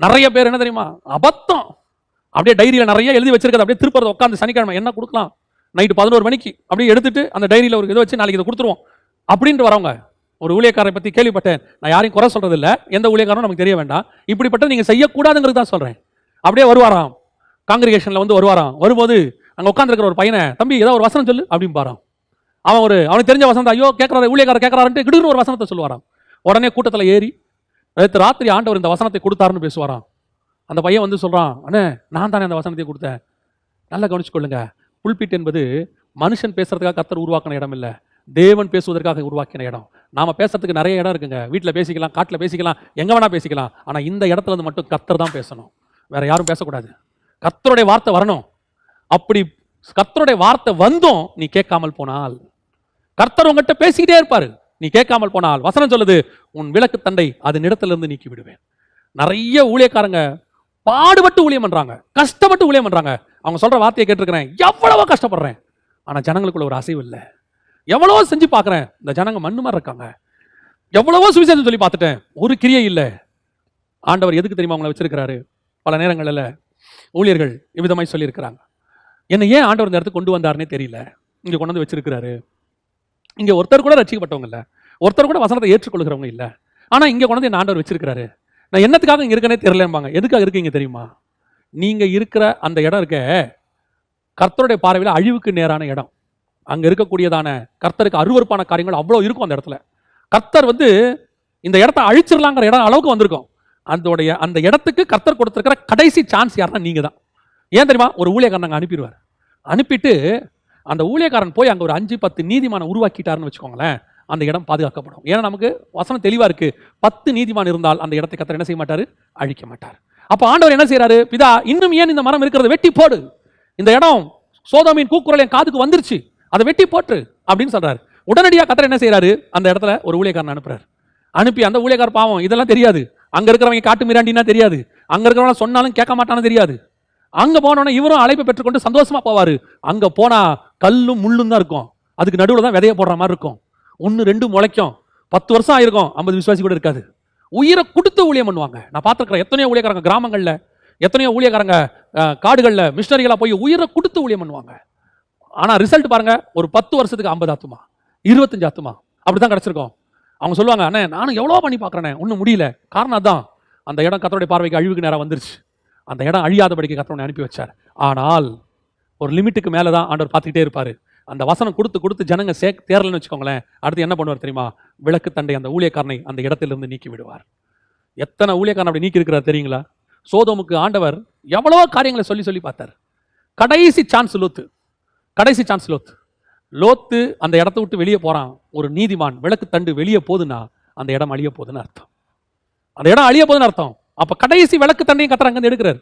நிறைய பேர் என்ன தெரியுமா, அபத்தம். அப்படியே டைரியில நிறைய எழுதி வச்சிருக்கிறது அப்படியே திருப்பறது உட்காந்து சனிக்கிழமை என்ன கொடுக்கலாம், நைட்டு 11 மணிக்கு அப்படியே எடுத்துட்டு அந்த டைரியில ஒரு இதை வச்சு நாளைக்கு இதை கொடுத்துருவோம் அப்படின்ட்டு வரவங்க. ஒரு ஊழியக்காரரை பத்தி கேள்விப்பட்டேன். நான் யாரையும் குறை சொல்றது இல்லை, எந்த ஊழியக்காரனும் நமக்கு தெரிய வேண்டாம். இப்படிப்பட்ட நீங்க செய்யக்கூடாதுங்கிறது தான் சொல்றேன். அப்படியே வருவாராம், காங்கிரிகேஷன்ல வந்து வருவாராம். வரும்போது அங்க உட்காந்துருக்கிற ஒரு பையனை, தம்பி ஏதாவது ஒரு வசனம் சொல்லு அப்படின்னு பாராம். அவனுக்கு தெரிஞ்ச வசனத்தை, ஐயோ கேட்கறாரு ஊழியக்காரர் கேட்கறாருன்ட்டு திடீர்னு ஒரு வசனத்தை சொல்லுவாராம். உடனே கூட்டத்தில் ஏறி நேற்று ராத்திரி ஆண்டவர் இந்த வசனத்தை கொடுத்தாருன்னு பேசுவாராம். அந்த பையன் வந்து சொல்றான், அண்ணே நான் தானே அந்த வசனத்தை கொடுத்தேன். நல்லா கவனிச்சுக்கொள்ளுங்க, புல்பிட் என்பது மனுஷன் பேசுறதுக்காக கர்த்தர் உருவாக்கின இடம் இல்லை, தேவன் பேசுவதற்காக உருவாக்கின இடம். நாம பேசுறதுக்கு நிறைய இடம் இருக்குங்க. வீட்டில் பேசிக்கலாம், காட்டில் பேசிக்கலாம், எங்க வேணா பேசிக்கலாம். ஆனா இந்த இடத்துல இருந்து மட்டும் கர்த்தர் தான் பேசணும், வேற யாரும் பேசக்கூடாது. கர்த்தருடைய வார்த்தை வரணும். அப்படி கர்த்தருடைய வார்த்தை வந்தும் நீ கேட்காமல் போனால், கர்த்தர் உங்ககிட்ட பேசிக்கிட்டே இருப்பாரு, நீ கேட்காமல் போனால், வசனம் சொல்லுது, உன் விளக்கு தண்டை அதன் இடத்திலிருந்து நீக்கி விடுவேன். நிறைய ஊழியக்காரங்க பாடுபட்டு ஊழியம் பண்றாங்க, கஷ்டப்பட்டு ஊழியம் பண்றாங்க. அவங்க சொல்ற வார்த்தையை கேட்டிருக்கிறேன், எவ்வளவோ கஷ்டப்படுறேன், ஆனா ஜனங்களுக்குள்ள ஒரு அசைவு இல்லை. எவ்வளவோ செஞ்சு பார்க்கிறேன், இந்த ஜனங்க மண்ணு மாதிரி இருக்காங்க. எவ்வளவோ சுவிசேஷம் சொல்லி பார்த்துட்டேன், ஒரு கிரியை இல்லை. ஆண்டவர் எதுக்கு தெரியுமா அவங்களை வச்சிருக்கிறாரு? பல நேரங்களில் ஊழியர்கள் இவ்விதமாய் சொல்லியிருக்கிறாங்க, என்ன ஏன் ஆண்டவர் இந்த இடத்துக்கு கொண்டு வந்தாருன்னே தெரியல, இங்க கொண்டு வந்து வச்சிருக்கிறாரு. இங்க ஒருத்தர் கூட ரட்சிக்கப்பட்டவங்க இல்லை, ஒருத்தர் கூட வசனத்தை ஏற்றுக்கொள்கிறவங்க இல்லை. ஆனா இங்க கொண்டு வந்து என்ன ஆண்டவர் வச்சிருக்கிறாரு, நான் என்னத்துக்காக இங்க இருக்கனே தெரியலம்பாங்க. எதுக்காக இருக்கீங்க தெரியுமா? நீங்க இருக்கிற அந்த இடம் இருக்க கர்த்தருடைய பார்வையில் அழிவுக்கு நேரான இடம். அங்க இருக்கக்கூடியதான கர்த்தருக்கு அருவருப்பான காரியங்கள் அவ்வளோ இருக்கும் அந்த இடத்துல. கர்த்தர் வந்து இந்த இடத்த அழிச்சிடலாங்கிற இடம் அளவுக்கு வந்திருக்கும். அந்த இடத்துக்கு கர்த்தர் கொடுத்திருக்கிற கடைசி சான்ஸ் யாருன்னா நீங்க தான். ஏன் தெரியுமா? ஒரு ஊழியக்காரன் அங்கே அனுப்பிடுவார். அனுப்பிட்டு அந்த ஊழியக்காரன் போய் அங்கே ஒரு 5-10 நீதிமான உருவாக்கிட்டாருன்னு வச்சுக்கோங்களேன், அந்த இடம் பாதுகாக்கப்படும். ஏன்னா நமக்கு வசனம் தெளிவா இருக்கு, 10 நீதிமான் இருந்தால் அந்த இடத்தை கர்த்தர் என்ன செய்ய மாட்டாரு, அழிக்க மாட்டார். அப்ப ஆண்டவர் என்ன செய்யறாரு, பிதா இன்னும் ஏன் இந்த மரம் இருக்கிறத வெட்டி போடு, இந்த இடம் சோதோமின் கூக்குரல் என் காதுக்கு வந்துருச்சு, அதை வெட்டி போட்டு அப்படின்னு சொல்றாரு. உடனடியாக கர்த்தர் என்ன செய்யறாரு, அந்த இடத்துல ஒரு ஊழியக்காரன் அனுப்புறாரு. அனுப்பி அந்த ஊழியக்காரர் பாவம் இதெல்லாம் தெரியாது, அங்க இருக்கிறவங்க காட்டு மிராண்டினா தெரியாது, அங்க இருக்கிறவங்க சொன்னாலும் கேட்க மாட்டானு தெரியாது. அங்க போனோன்னா இவரும் அழைப்பை பெற்றுக்கொண்டு சந்தோஷமா போவாரு. அங்க போனா கல்லும் முள்ளும் தான் இருக்கும், அதுக்கு நடுவில் தான் விதைய போடுற மாதிரி இருக்கும். 1-2 முளைக்கும், 10 வருஷம் ஆயிருக்கும், 50 விசுவாசி கூட இருக்காது. உயிரை கொடுத்து ஊழியம் பண்ணுவாங்க. நான் பார்த்துருக்கிறேன் எத்தனையோ ஊழியக்காரங்க கிராமங்கள்ல, எத்தனையோ ஊழியக்காரங்க காடுகள்ல மிஷனரிகளா போய் உயிரை கொடுத்து ஊழியம் பண்ணுவாங்க. ஆனா ரிசல்ட் பாருங்க, ஒரு 10 வருஷத்துக்கு 50 ஆத்துமா 25 ஆத்துமா அப்படிதான் கிடைச்சிருக்கும். அவங்க சொல்லுவாங்க, அண்ணே நானும் எவ்வளோ பண்ணி பார்க்குறேனே ஒன்றும் முடியல. காரணம் அதான், அந்த இடம் கர்த்தருடைய பார்வைக்கு அழிவுக்கு நேரம் வந்துருச்சு. அந்த இடம் அழியாதபடிக்கு கர்த்தரை அனுப்பி வச்சார். ஆனால் ஒரு லிமிட்டுக்கு மேலே தான் ஆண்டவர் பார்த்துக்கிட்டே இருப்பார். அந்த வசனம் கொடுத்து கொடுத்து ஜனங்க தேரலன்னு வச்சுக்கோங்களேன், அடுத்து என்ன பண்ணுவார் தெரியுமா, விளக்கு தண்டை அந்த ஊழியக்காரனை அந்த இடத்திலிருந்து நீக்கி விடுவார். எத்தனை ஊழியக்காரன் அப்படி நீக்கி இருக்கிறார் தெரியுங்களா? சோதோமுக்கு ஆண்டவர் எவ்வளவோ காரியங்களை சொல்லி சொல்லி பார்த்தார். கடைசி சான்ஸ் லோத்து, கடைசி சான்ஸ் லோத்து. லோத்து அந்த இடத்த விட்டு வெளியே போறான். ஒரு நீதிமான் விளக்கு தண்டு வெளியே போகுதுன்னா அந்த இடம் அழிய போகுதுன்னு அர்த்தம். அந்த இடம் அழிய போகுதுன்னு அர்த்தம். அப்ப கடைசி விளக்கு தண்டையும் கர்த்தர் அங்க எடுக்கிறார்.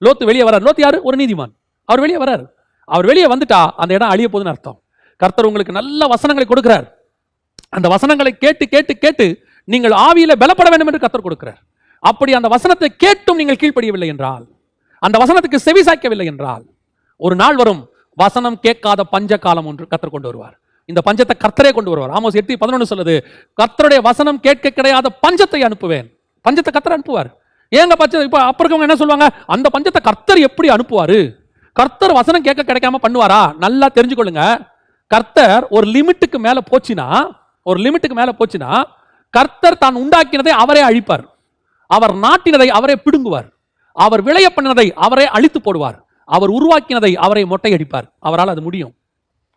லோத்து வெளியே வரார். லோத்து யாரு? ஒரு நீதிமான். அவர் வெளியே வரார். அவர் வெளியே வந்துட்டா அந்த இடம் அழிய போகுதுன்னு அர்த்தம். கர்த்தர் உங்களுக்கு நல்ல வசனங்களை கொடுக்கிறார். அந்த வசனங்களை கேட்டு கேட்டு கேட்டு நீங்கள் ஆவியில பலப்பட வேண்டும் என்று கர்த்தர் கொடுக்கிறார். அப்படி அந்த வசனத்தை கேட்டும் நீங்கள் கீழ்ப்படியவில்லை என்றால், அந்த வசனத்துக்கு செவி சாய்க்கவில்லை என்றால், ஒரு நாள் வரும், வசனம் கேட்காத பஞ்ச காலம் ஒன்று கர்த்தர் கொண்டு வருவார். இந்த பஞ்சத்தை கர்த்தரே கொண்டு வருவார். ஆமோஸ் 8:11 சொல்லுது, கர்த்தருடைய வசனம் கேட்க கிடையாத பஞ்சத்தை அனுப்புவேன். பஞ்சத்தை கர்த்தர் அனுப்புவார். ஏங்க பஞ்சம்? இப்ப அப்ப இருக்கவங்க என்ன சொல்லுவாங்க, அந்த பஞ்சத்தை கர்த்தர் எப்படி அனுப்புவாரு? கர்த்தர் வசனம் கேட்க கிடைக்காம பண்ணுவாரா? நல்லா தெரிஞ்சுக்கொள்ளுங்க, கர்த்தர் ஒரு லிமிட்டுக்கு மேல போச்சுன்னா, ஒரு லிமிட்டுக்கு மேல போச்சுன்னா கர்த்தர் தான் உண்டாக்கினதை அவரே அழிப்பார். அவர் நாட்டினதை அவரே பிடுங்குவார். அவர் விளைய பண்ணினதை அவரே அழித்து போடுவார். அவர் உருவாக்கினதை அவரை மொட்டையடிப்பார். அவரால் அது முடியும்.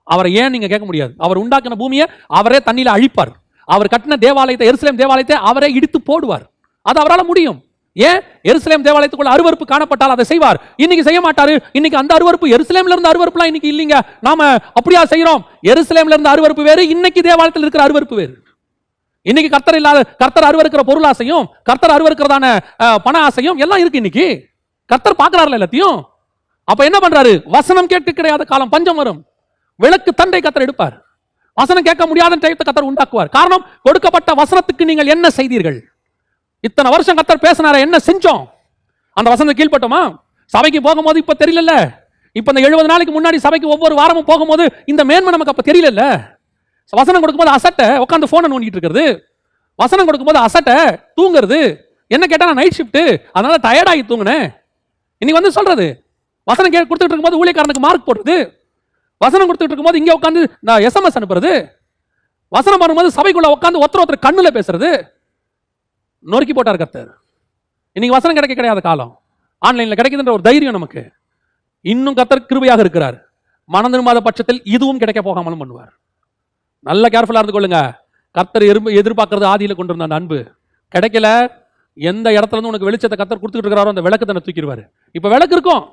அவரை ஏன் நீங்க கேட்க முடியாது? அவர் உண்டாக்கின பூமியை அவரே தண்ணியில அழிப்பார். அவர் கட்டின தேவாலயத்தை, எருசலேம் தேவாலயத்தை அவரே இடித்து போடுவார். அது அவரால் முடியும். ஏன்? எருசலேம் தேவாலயத்துக்குள்ள அருவருப்பு காணப்பட்டால் அதை செய்வார். இன்னைக்கு செய்ய மாட்டாரு. இன்னைக்கு அந்த அருவருப்பு, எருசலேம்ல இருந்து அருவருப்புலாம் இன்னைக்கு இல்லைங்க. நாம அப்படியா செய்யறோம்? எருசலேம்ல இருந்து அருவருப்பு வேறு, இன்னைக்கு தேவாலயத்தில் இருக்கிற அருவருப்பு வேறு. இன்னைக்கு கர்த்தர் இல்லாத, கர்த்தர் அருவருக்கிற பொருள் ஆசையும், கர்த்தர் அருவருக்கிறதான பண ஆசையும் எல்லாம் இருக்கு. இன்னைக்கு கர்த்தர் பார்க்கிறார்ல எல்லாத்தையும். அப்ப என்ன பண்றாரு? வசனம் கேட்க கிடையாத காலம் பஞ்சம் வரும். விளக்கு தண்டை கர்த்தர் எடுப்பார். வசனம் கேட்க முடியாத டைத்தை கர்த்தர் உண்டாக்குவார். காரணம், கொடுக்கப்பட்ட வசனத்துக்கு நீங்கள் என்ன செய்தீர்கள்? இத்தனை வருஷம் கர்த்தர் பேசினார, என்ன செஞ்சோம்? அந்த வசனத்தை கீழ்பட்டோமா? சபைக்கு போகும்போது இப்ப தெரியல. இப்ப இந்த 70 நாளைக்கு முன்னாடி சபைக்கு ஒவ்வொரு வாரமும் போகும்போது இந்த மேன்மை நமக்கு அப்ப தெரியல. வசனம் கொடுக்கும்போது அசட்டை உட்காந்து போனை நோண்டிட்டு இருக்கிறது, வசனம் கொடுக்கும்போது அசட்டை தூங்குறது. என்ன கேட்டா நான் நைட் ஷிஃப்ட், அதனால டயர்டாகி தூங்குனேன். இன்னைக்கு வந்து சொல்றது, வசனம் கொடுத்துட்டு இருக்கும்போது ஊழியக்காரனுக்கு மார்க் போடுறது, வசனம் கொடுத்துட்டு இருக்கும்போது இங்க உட்காந்து நான் SMS அனுப்புறது, வசனம் பண்ணும்போது சபைக்குள்ள உட்காந்து ஒருத்தர் கண்ணுல பேசுறது. நொறுக்கி போட்டார் கர்த்தர். இன்னைக்கு வசனம் கிடைக்காத காலம், ஆன்லைன்ல கிடைக்குதுன்ற ஒரு தைரியம் நமக்கு. இன்னும் கர்த்தர் கிருபையாக இருக்கிறார். மனம் திரும்பாத பட்சத்தில் இதுவும் கிடைக்க போகாமலும் பண்ணுவார். நல்ல கேர்ஃபுல்லா இருந்து கொள்ளுங்க. கர்த்தர் எதிர்பார்க்கறது ஆதியில கொண்டு வந்த அந்த அன்பு கிடைக்கல. எந்த இடத்துல இருந்து உனக்கு வெளிச்சத்தை கர்த்தர் கொடுத்துட்டு இருக்கிறாரோ அந்த விளக்கு தன்னை தூக்கிடுவாரு. இப்ப விளக்கு இருக்கும்,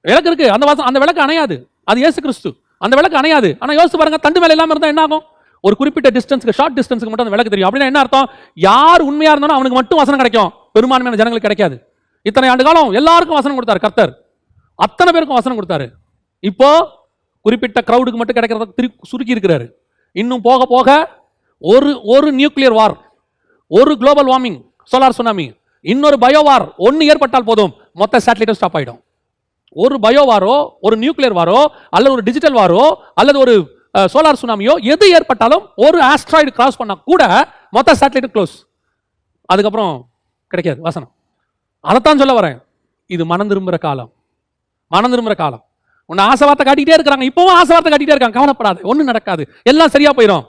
விளக்கு இருக்கு, அந்த விளக்கு அணையாது. அது இயேசு கிறிஸ்து. அந்த விளக்கு அணையாது. ஆனா யோசிச்சு பாருங்க, தண்டு மேல இல்லாம இருந்தா என்ன ஆகும்? ஒரு குறிப்பிட்ட டிஸ்டன்ஸ்க்கு, ஷார்ட் டிஸ்டன்ஸ்க்கு மட்டும் அந்த விளக்கு தெரியும். அப்படின்னா என்ன அர்த்தம்? யார் உண்மையா இருந்தாலும் அவனுக்கு மட்டும் வசனம் கிடைக்கும், பெரும்பான்மையான ஜனங்களுக்கு கிடைக்காது. இத்தனை ஆண்டு காலம் எல்லாருக்கும் வசனம் கொடுத்தாரு கர்த்தர், அத்தனை பேருக்கும் வசனம் கொடுத்தாரு. இப்போ குறிப்பிட்ட கிரௌடுக்கு மட்டும் கிடைக்கிறத சுருக்கி இருக்கிறாரு. இன்னும் போக போக ஒரு நியூக்ளியர் வார், ஒரு குளோபல் வார்மிங், சோலார் சுனாமி, இன்னொரு பயோ வார் ஒன்னு ஏற்பட்டால் போதும், மொத்த சேட்டலைட்டும் ஸ்டாப் ஆயிடும். ஒரு பயோ வாரோ, ஒரு நியூக்ளியர் வாரோ, அல்லது ஒரு டிஜிட்டல் வாரோ, அல்லது ஒரு சோலார் சுனாமியோ எது ஏற்பட்டாலும் ஒரு ஆஸ்ட்ராய்டு கிராஸ் பண்ணா கூட மொத்த சேட்டலைட் க்ளோஸ். அதுக்கப்புறம் கிடைக்காது வசனம். அதைத்தான் சொல்ல வரேன். இது மனம் திரும்புற காலம், மனம் திரும்புற காலம். உன்னை ஆசை வார்த்தை காட்டிக்கிட்டே இருக்கிறாங்க, இப்பவும் ஆசை வார்த்தை காட்டிக்கிட்டே இருக்காங்க. கவலைப்படாது, ஒன்றும் நடக்காது, எல்லாம் சரியா போயிடும்.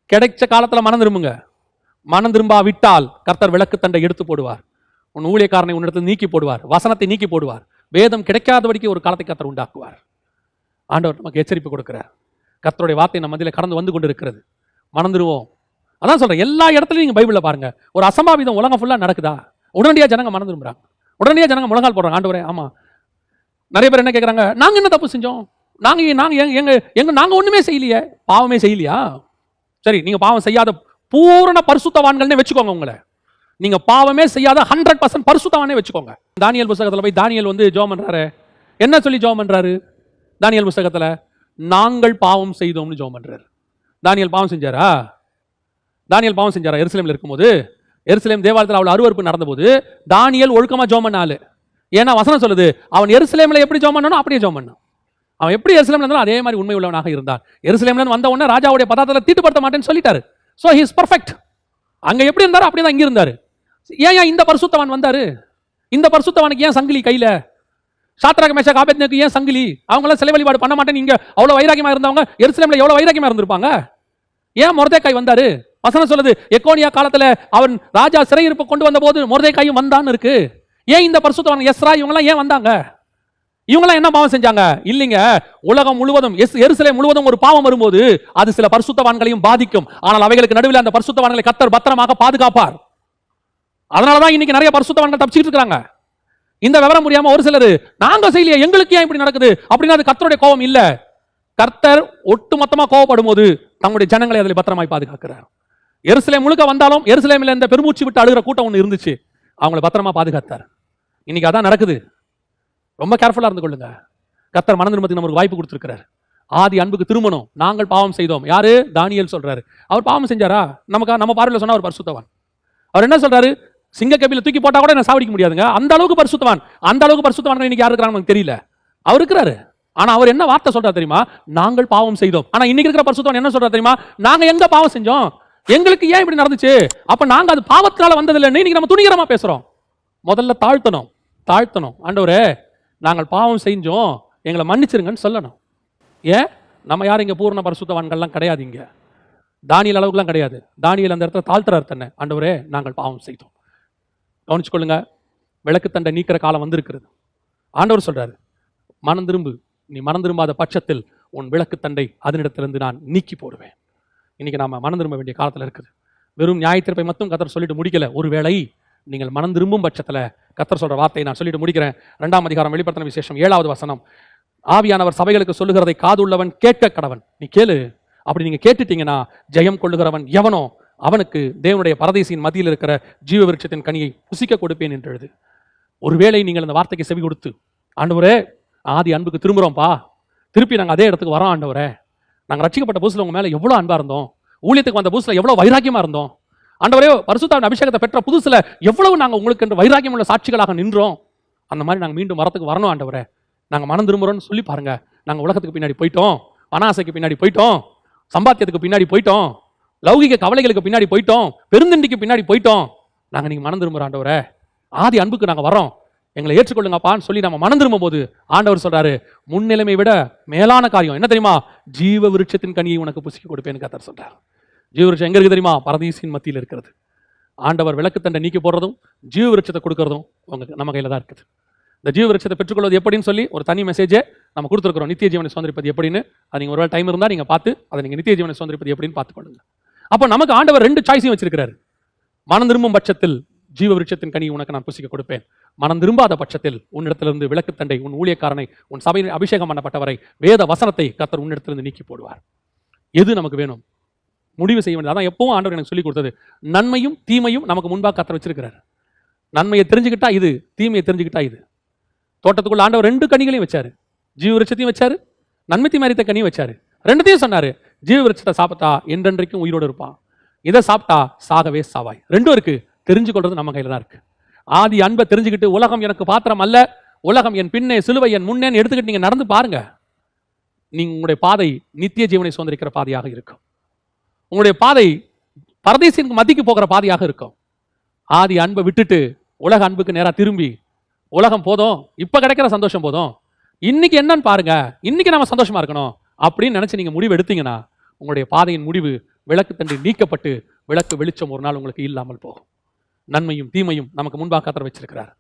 கிடைச்ச காலத்துல மனம் திரும்புங்க. மனம் திரும்பா விட்டால் கர்த்தர் விளக்கு தண்டை எடுத்து போடுவார். உன் ஊழியக்காரனை உன்னிடத்தில் நீக்கி போடுவார், வசனத்தை நீக்கி போடுவார். வேதம் கிடைக்காதபடிக்கு ஒரு காலத்தை கர்த்தர் உண்டாக்குவார். ஆண்டவர் நமக்கு எச்சரிப்பு கொடுக்கிறார். கர்த்தருடைய வார்த்தை நம்ம மத்தியில கடந்து வந்து கொண்டு இருக்கிறது. மனம் திரும்புவோம். அதான் சொல்றேன், எல்லா இடத்துலையும் நீங்க பைபிள்ல பாருங்க, ஒரு அசம்பாவிதம் உலகம் ஃபுல்லா நடக்குதா, உடனடியா ஜனங்க மனம் திரும்புறாங்க, உடனடியா ஜனங்க முழங்கால் போடுறாங்க. ஆண்டவரே, ஆமா. நிறைய பேர் என்ன கேட்கறாங்க, நாங்க என்ன தப்பு செஞ்சோம், நாங்க ஒண்ணுமே செய்யலையே, பாவமே செய்யலையா? சரி, நீங்க பாவம் செய்யாத பூரண பரிசுத்தவான்கள்னே வச்சுக்கோங்க. உங்களை நீங்க பாவமே செய்யாத 100% பரிசுத்தவானே வச்சுக்கோங்க. தானியேல் புத்தகத்துல போய் தானியேல் வந்து ஜெபம் பண்றாரு. என்ன சொல்லி ஜெபம் பண்றாரு? தானியேல் புத்தகத்துல நாங்கள் பாவம் செய்தோம்னு ஜெபம் பண்றாரு. தானியேல் பாவம் செஞ்சாரா? தானியேல் பாவம் செஞ்சாரா? எருசலேம்ல இருக்கும்போது, எருசலேம் தேவாலயத்தில் அவள் அருவருப்பு நடந்தபோது தானியேல் ஒழுக்கமா ஜெபம் பண்ணாலு. ஏன்னா வசனம் சொல்லுது, அவன் எருசலேம்ல எப்படி ஜெபம் பண்ணானோ அப்படியே ஜெபம் பண்ணான். அவன் எப்படி எருசலேம்ல இருந்தாலும் அதே மாதிரி உண்மை உள்ளவனாக இருந்தான். எருசலேம்ல வந்த உடனே ராஜாவுடைய பதார்த்தத்தை தீட்டுப்படுத்த மாட்டேன்னு சொல்லிட்டாரு. So he is perfect. அங்க எப்படி இருந்தாரோ அப்படியே தான் இங்க இருந்தாரு. ஏன் இந்த பரிசுத்தவான் வந்தாரு? இந்த பரிசுத்தவானுக்கு ஏன் சங்கிலி கையில? சாத்ராக் மேஷாக் ஆபேத்நேகோக்கு ஏன் சங்கிலி? அவங்க எல்லாம் சிலை வழிபாடு பண்ண மாட்டேன்னு இங்க அவ்வளவு வைராக்கியமா இருந்தவங்க எருசலேம்ல எவ்வளவு வைராக்கியமா இருந்திருப்பாங்க. ஏன் மொர்தெக்காய் வந்தாரு? வசனம் சொல்லுது, எக்கோனியா காலத்துல அவன் ராஜா சிறையிருப்பு கொண்டு வந்த போது மொர்தெக்காயும் வந்தான்னு இருக்கு. ஏன் இந்த பரிசுத்தவான் எஸ்ரா இவங்கெல்லாம் ஏன் வந்தாங்க? இவங்கெல்லாம் என்ன பாவம் செஞ்சாங்க? இல்லைங்க, உலகம் முழுவதும், எருசலேம் முழுவதும் ஒரு பாவம் வரும்போது அது சில பரிசுத்தவான்களையும் பாதிக்கும். ஆனால் அவைகளுக்கு நடுவில் அந்த பரிசுத்தவான்களை கர்த்தர் பத்திரமாக பாதுகாப்பார். அதனாலதான் இன்னைக்கு நிறைய பரிசுத்தவான்கள் தப்பிச்சிட்டு இருக்காங்க. இந்த விவரம் முடியாம ஒரு சிலர், நாங்க செய்யலையே, எங்களுக்கு ஏன் இப்படி நடக்குது அப்படின்னா அது கர்த்தருடைய கோபம் இல்ல. கர்த்தர் ஒட்டுமொத்தமா கோபப்படும் போது தங்களுடைய ஜனங்களை அதில் பத்திரமாய் பாதுகாக்கிறார். எருசலேம் முழுக்க வந்தாலும் எருசலேமில் இந்த பெருமூச்சு விட்டு அழுகிற கூட்டம் ஒன்று இருந்துச்சு, அவங்களை பத்திரமா பாதுகாத்தார். இன்னைக்கு அதான் நடக்குது. ரொம்ப கேர்ஃபுல்லா இருந்து கொள்ளுங்க. கர்த்தர் மனம் திரும்பத்துக்கு நமக்கு வாய்ப்பு கொடுத்திருக்கிறார். ஆதி அன்புக்கு திருமணம். நாங்கள் பாவம் செய்தோம். யாரு? தானியேல் சொல்றாரு. அவர் பாவம் செஞ்சாரா? நம்ம பார்வையில் சொன்னா அவர் பரிசுத்தவான். அவர் என்ன சொல்றாரு? சிங்க கபில தூக்கி போட்டா கூட என்ன சாவடிக்க முடியாதுங்க, அந்த அளவுக்கு பரிசுத்தவான். அந்த அளவுக்கு பரிசுத்தவான் இன்னைக்கு யார் இருக்கிறாங்க நமக்கு தெரியல. அவர் இருக்கிறாரு. ஆனா அவர் என்ன வார்த்தை சொல்றாரு தெரியுமா? நாங்கள் பாவம் செய்தோம். ஆனா இன்னைக்கு இருக்கிற பரிசுத்தவான் என்ன சொல்றாரு தெரியுமா? நாங்க எங்க பாவம் செஞ்சோம், எங்களுக்கு ஏன் இப்படி நடந்துச்சு, அப்ப நாங்க அது பாவத்தினால வந்தது இல்லை. இன்னைக்கு நம்ம துணிகரமா பேசுறோம். முதல்ல தாழ்த்தணும். ஆண்டவரே, நாங்கள் பாவம் செஞ்சோம், எங்களை மன்னிச்சிருங்கன்னு சொல்லணும். ஏன்? நம்ம யாரும் இங்க பூர்ண பரிசுத்தவான்கள்லாம் கிடையாது. இங்க தானியேல் அளவுக்குலாம் கிடையாது. தானியேல் அந்த இடத்துல தாழ்த்துறாரு தன்னை. ஆண்டவரே, நாங்கள் பாவம் செய்தோம். கவனிச்சுக்கொள்ளுங்க, விளக்கு தண்டை நீக்கிற காலம் வந்திருக்கிறது. ஆண்டவர் சொல்றாரு, மனம் திரும்பு. நீ மனம் திரும்பாத பட்சத்தில் உன் விளக்கு தண்டை அதனிடத்திலிருந்து நான் நீக்கி போடுவேன். இன்னைக்கு நாம மனம் திரும்ப வேண்டிய காலத்தில் இருக்குது. வெறும் நியாயத்தீர்ப்பை மட்டும் கர்த்தர் சொல்லிட்டு முடிக்கல. ஒருவேளை நீங்கள் மனம் திரும்பும் பட்சத்தில் கர்த்தர் சொல்ற வார்த்தையை நான் சொல்லிட்டு முடிக்கிறேன். 2ஆம் அதிகாரம் வெளிப்படுத்தின விசேஷம் 7வது வசனம். ஆவியானவர் சபைகளுக்கு சொல்லுகிறதை காதுள்ளவன் கேட்க கடவன். நீ கேளு. அப்படி நீங்க கேட்டுட்டீங்கன்னா, ஜெயம் கொள்ளுகிறவன் எவனோ அவனுக்கு தேவனுடைய பரதேசியின் மத்தியில் இருக்கிற ஜீவ விருட்சத்தின் கனியை புசிக்க கொடுப்பேன் என்று எழுது. ஒருவேளை நீங்கள் அந்த வார்த்தைக்கு செவி கொடுத்து, ஆண்டவரே, ஆதி அன்புக்கு திரும்புறோம்ப்பா, திருப்பி நாங்கள் அதே இடத்துக்கு வரோம் ஆண்டவரே, நாங்கள் ரட்சிக்கப்பட்ட புதுசுல உங்க மேல எவ்வளவு அன்பா இருந்தோம், ஊழியத்துக்கு வந்த புதுசுல எவ்வளவு வைராக்கியமா இருந்தோம், ஆண்டவரே பரிசுத்தாவின் அபிஷேகத்தை பெற்ற புதுசுல எவ்வளவு நாங்க உங்களுக்கு என்று வைராக்கியம் உள்ள சாட்சிகளாக நின்றோம். அந்த மாதிரி நாங்க மீண்டும் வரத்துக்கு வரணும் ஆண்டவரே. நாங்க மனம் திரும்புறோம்னு சொல்லி பாருங்க. நாங்க உலகத்துக்கு பின்னாடி போயிட்டோம், பணாசைக்கு பின்னாடி போயிட்டோம், சம்பாத்தியத்துக்கு பின்னாடி போயிட்டோம், லௌகிக கவலைகளுக்கு பின்னாடி போயிட்டோம், பெருந்தண்டிக்கு பின்னாடி போயிட்டோம். நாங்க நீங்க மனம் திரும்புற ஆண்டவரே, ஆதி அன்புக்கு நாங்க வரோம், எங்களை ஏற்றுக்கொள்ளுங்கப்பான்னு சொல்லி நம்ம மனம் திரும்பும் போது ஆண்டவர் சொல்றாரு, முன்னிலைமை விட மேலான காரியம் என்ன தெரியுமா? ஜீவ விருட்சத்தின் கனியை உனக்கு புசிக்க கொடுப்பேன்னு கர்த்தர் சொல்றார். ஜீவ விருட்சம் எங்க இருக்கு தெரியுமா? பரதீசின் மத்தியில் இருக்கிறது. ஆண்டவர் விளக்கு தண்டை நீக்கி போடுறதும் ஜீவ விருட்சத்தை கொடுக்கறதும் நம்ம கையில தான் இருக்குது. இந்த ஜீவ விருட்சத்தை பெற்றுக்கொள்வது எப்படின்னு சொல்லி ஒரு தனி மெசேஜே நம்ம கொடுத்துருக்கிறோம். நித்திய ஜீவனை சுதந்திரிப்பது எப்படின்னு அது நீங்க ஒருவேளை டைம் இருந்தால் நீங்க பார்த்து அதை நீங்க நித்திய ஜீவனை சுதந்திரிப்பது எப்படின்னு பார்த்துக்கொள்ளுங்க. அப்போ நமக்கு ஆண்டவர் 2 சாய்ஸையும் வச்சிருக்கிறாரு. மனம் திரும்பும் பட்சத்தில் ஜீவ விருட்சத்தின் கனி உனக்கு நான் புசிக்க கொடுப்பேன், மனம் திரும்பாத பட்சத்தில் உன்னிடத்திலிருந்து விளக்கு தண்டை, உன் ஊழியக்காரனை, உன் சபையில் அபிஷேகம் பண்ணப்பட்டவரை, வேத வசனத்தை கர்த்தர் உன்னிடத்திலிருந்து நீக்கி போடுவார். எது நமக்கு வேணும் முடிவு செய்ய வேண்டியது. அதான் எப்பவும் ஆண்டவர் எனக்கு சொல்லி கொடுத்தது, நன்மையும் தீமையும் நமக்கு முன்பாக கர்த்தர் வச்சிருக்கிறார். நன்மையை தெரிஞ்சுக்கிட்டா இது, தீமையை தெரிஞ்சுக்கிட்டா இது. தோட்டத்துக்குள்ள ஆண்டவர் 2 கனிகளையும் வச்சாரு, ஜீவ விருட்சத்தையும் வச்சாரு, நன்மை தீமை அறிந்த கனியும் வச்சாரு. 2த்தையும் சொன்னாரு, ஜீவ விருட்சத்தை சாப்பிட்டா என்றென்றைக்கும் உயிரோடு இருப்பான், இதை சாப்பிட்டா சாகவே சாவாய். 2 இருக்கு. தெரிஞ்சு கொள்றது நம்ம கையில தான் இருக்கு. ஆதி அன்பை தெரிஞ்சுக்கிட்டு உலகம் எனக்கு பாத்திரம் அல்ல, உலகம் என் பின்னே, சிலுவை என் முன்னே எடுத்துக்கிட்டு நீங்க நடந்து பாருங்க, நீங்க உங்களுடைய பாதை நித்திய ஜீவனை சுதந்திரிக்கிற பாதையாக இருக்கும். உங்களுடைய பாதை பரதேசின் மத்திக்கு போகிற பாதையாக இருக்கும். ஆதி அன்பை விட்டுட்டு உலக அன்புக்கு நேரா திரும்பி, உலகம் போதும், இப்ப கிடைக்கிற சந்தோஷம் போதும், இன்னைக்கு என்னன்னு பாருங்க, இன்னைக்கு நம்ம சந்தோஷமா இருக்கணும் அப்படின்னு நினைச்சு நீங்க முடிவு எடுத்தீங்கன்னா உங்களுடைய பாதையின் முடிவு விளக்கு தண்டி நீக்கப்பட்டு விளக்கு வெளிச்சம் ஒரு நாள் உங்களுக்கு இல்லாமல் போகும். நன்மையும் தீமையும் நமக்கு முன்பாக கர்த்தர் வச்சிருக்கிறார்.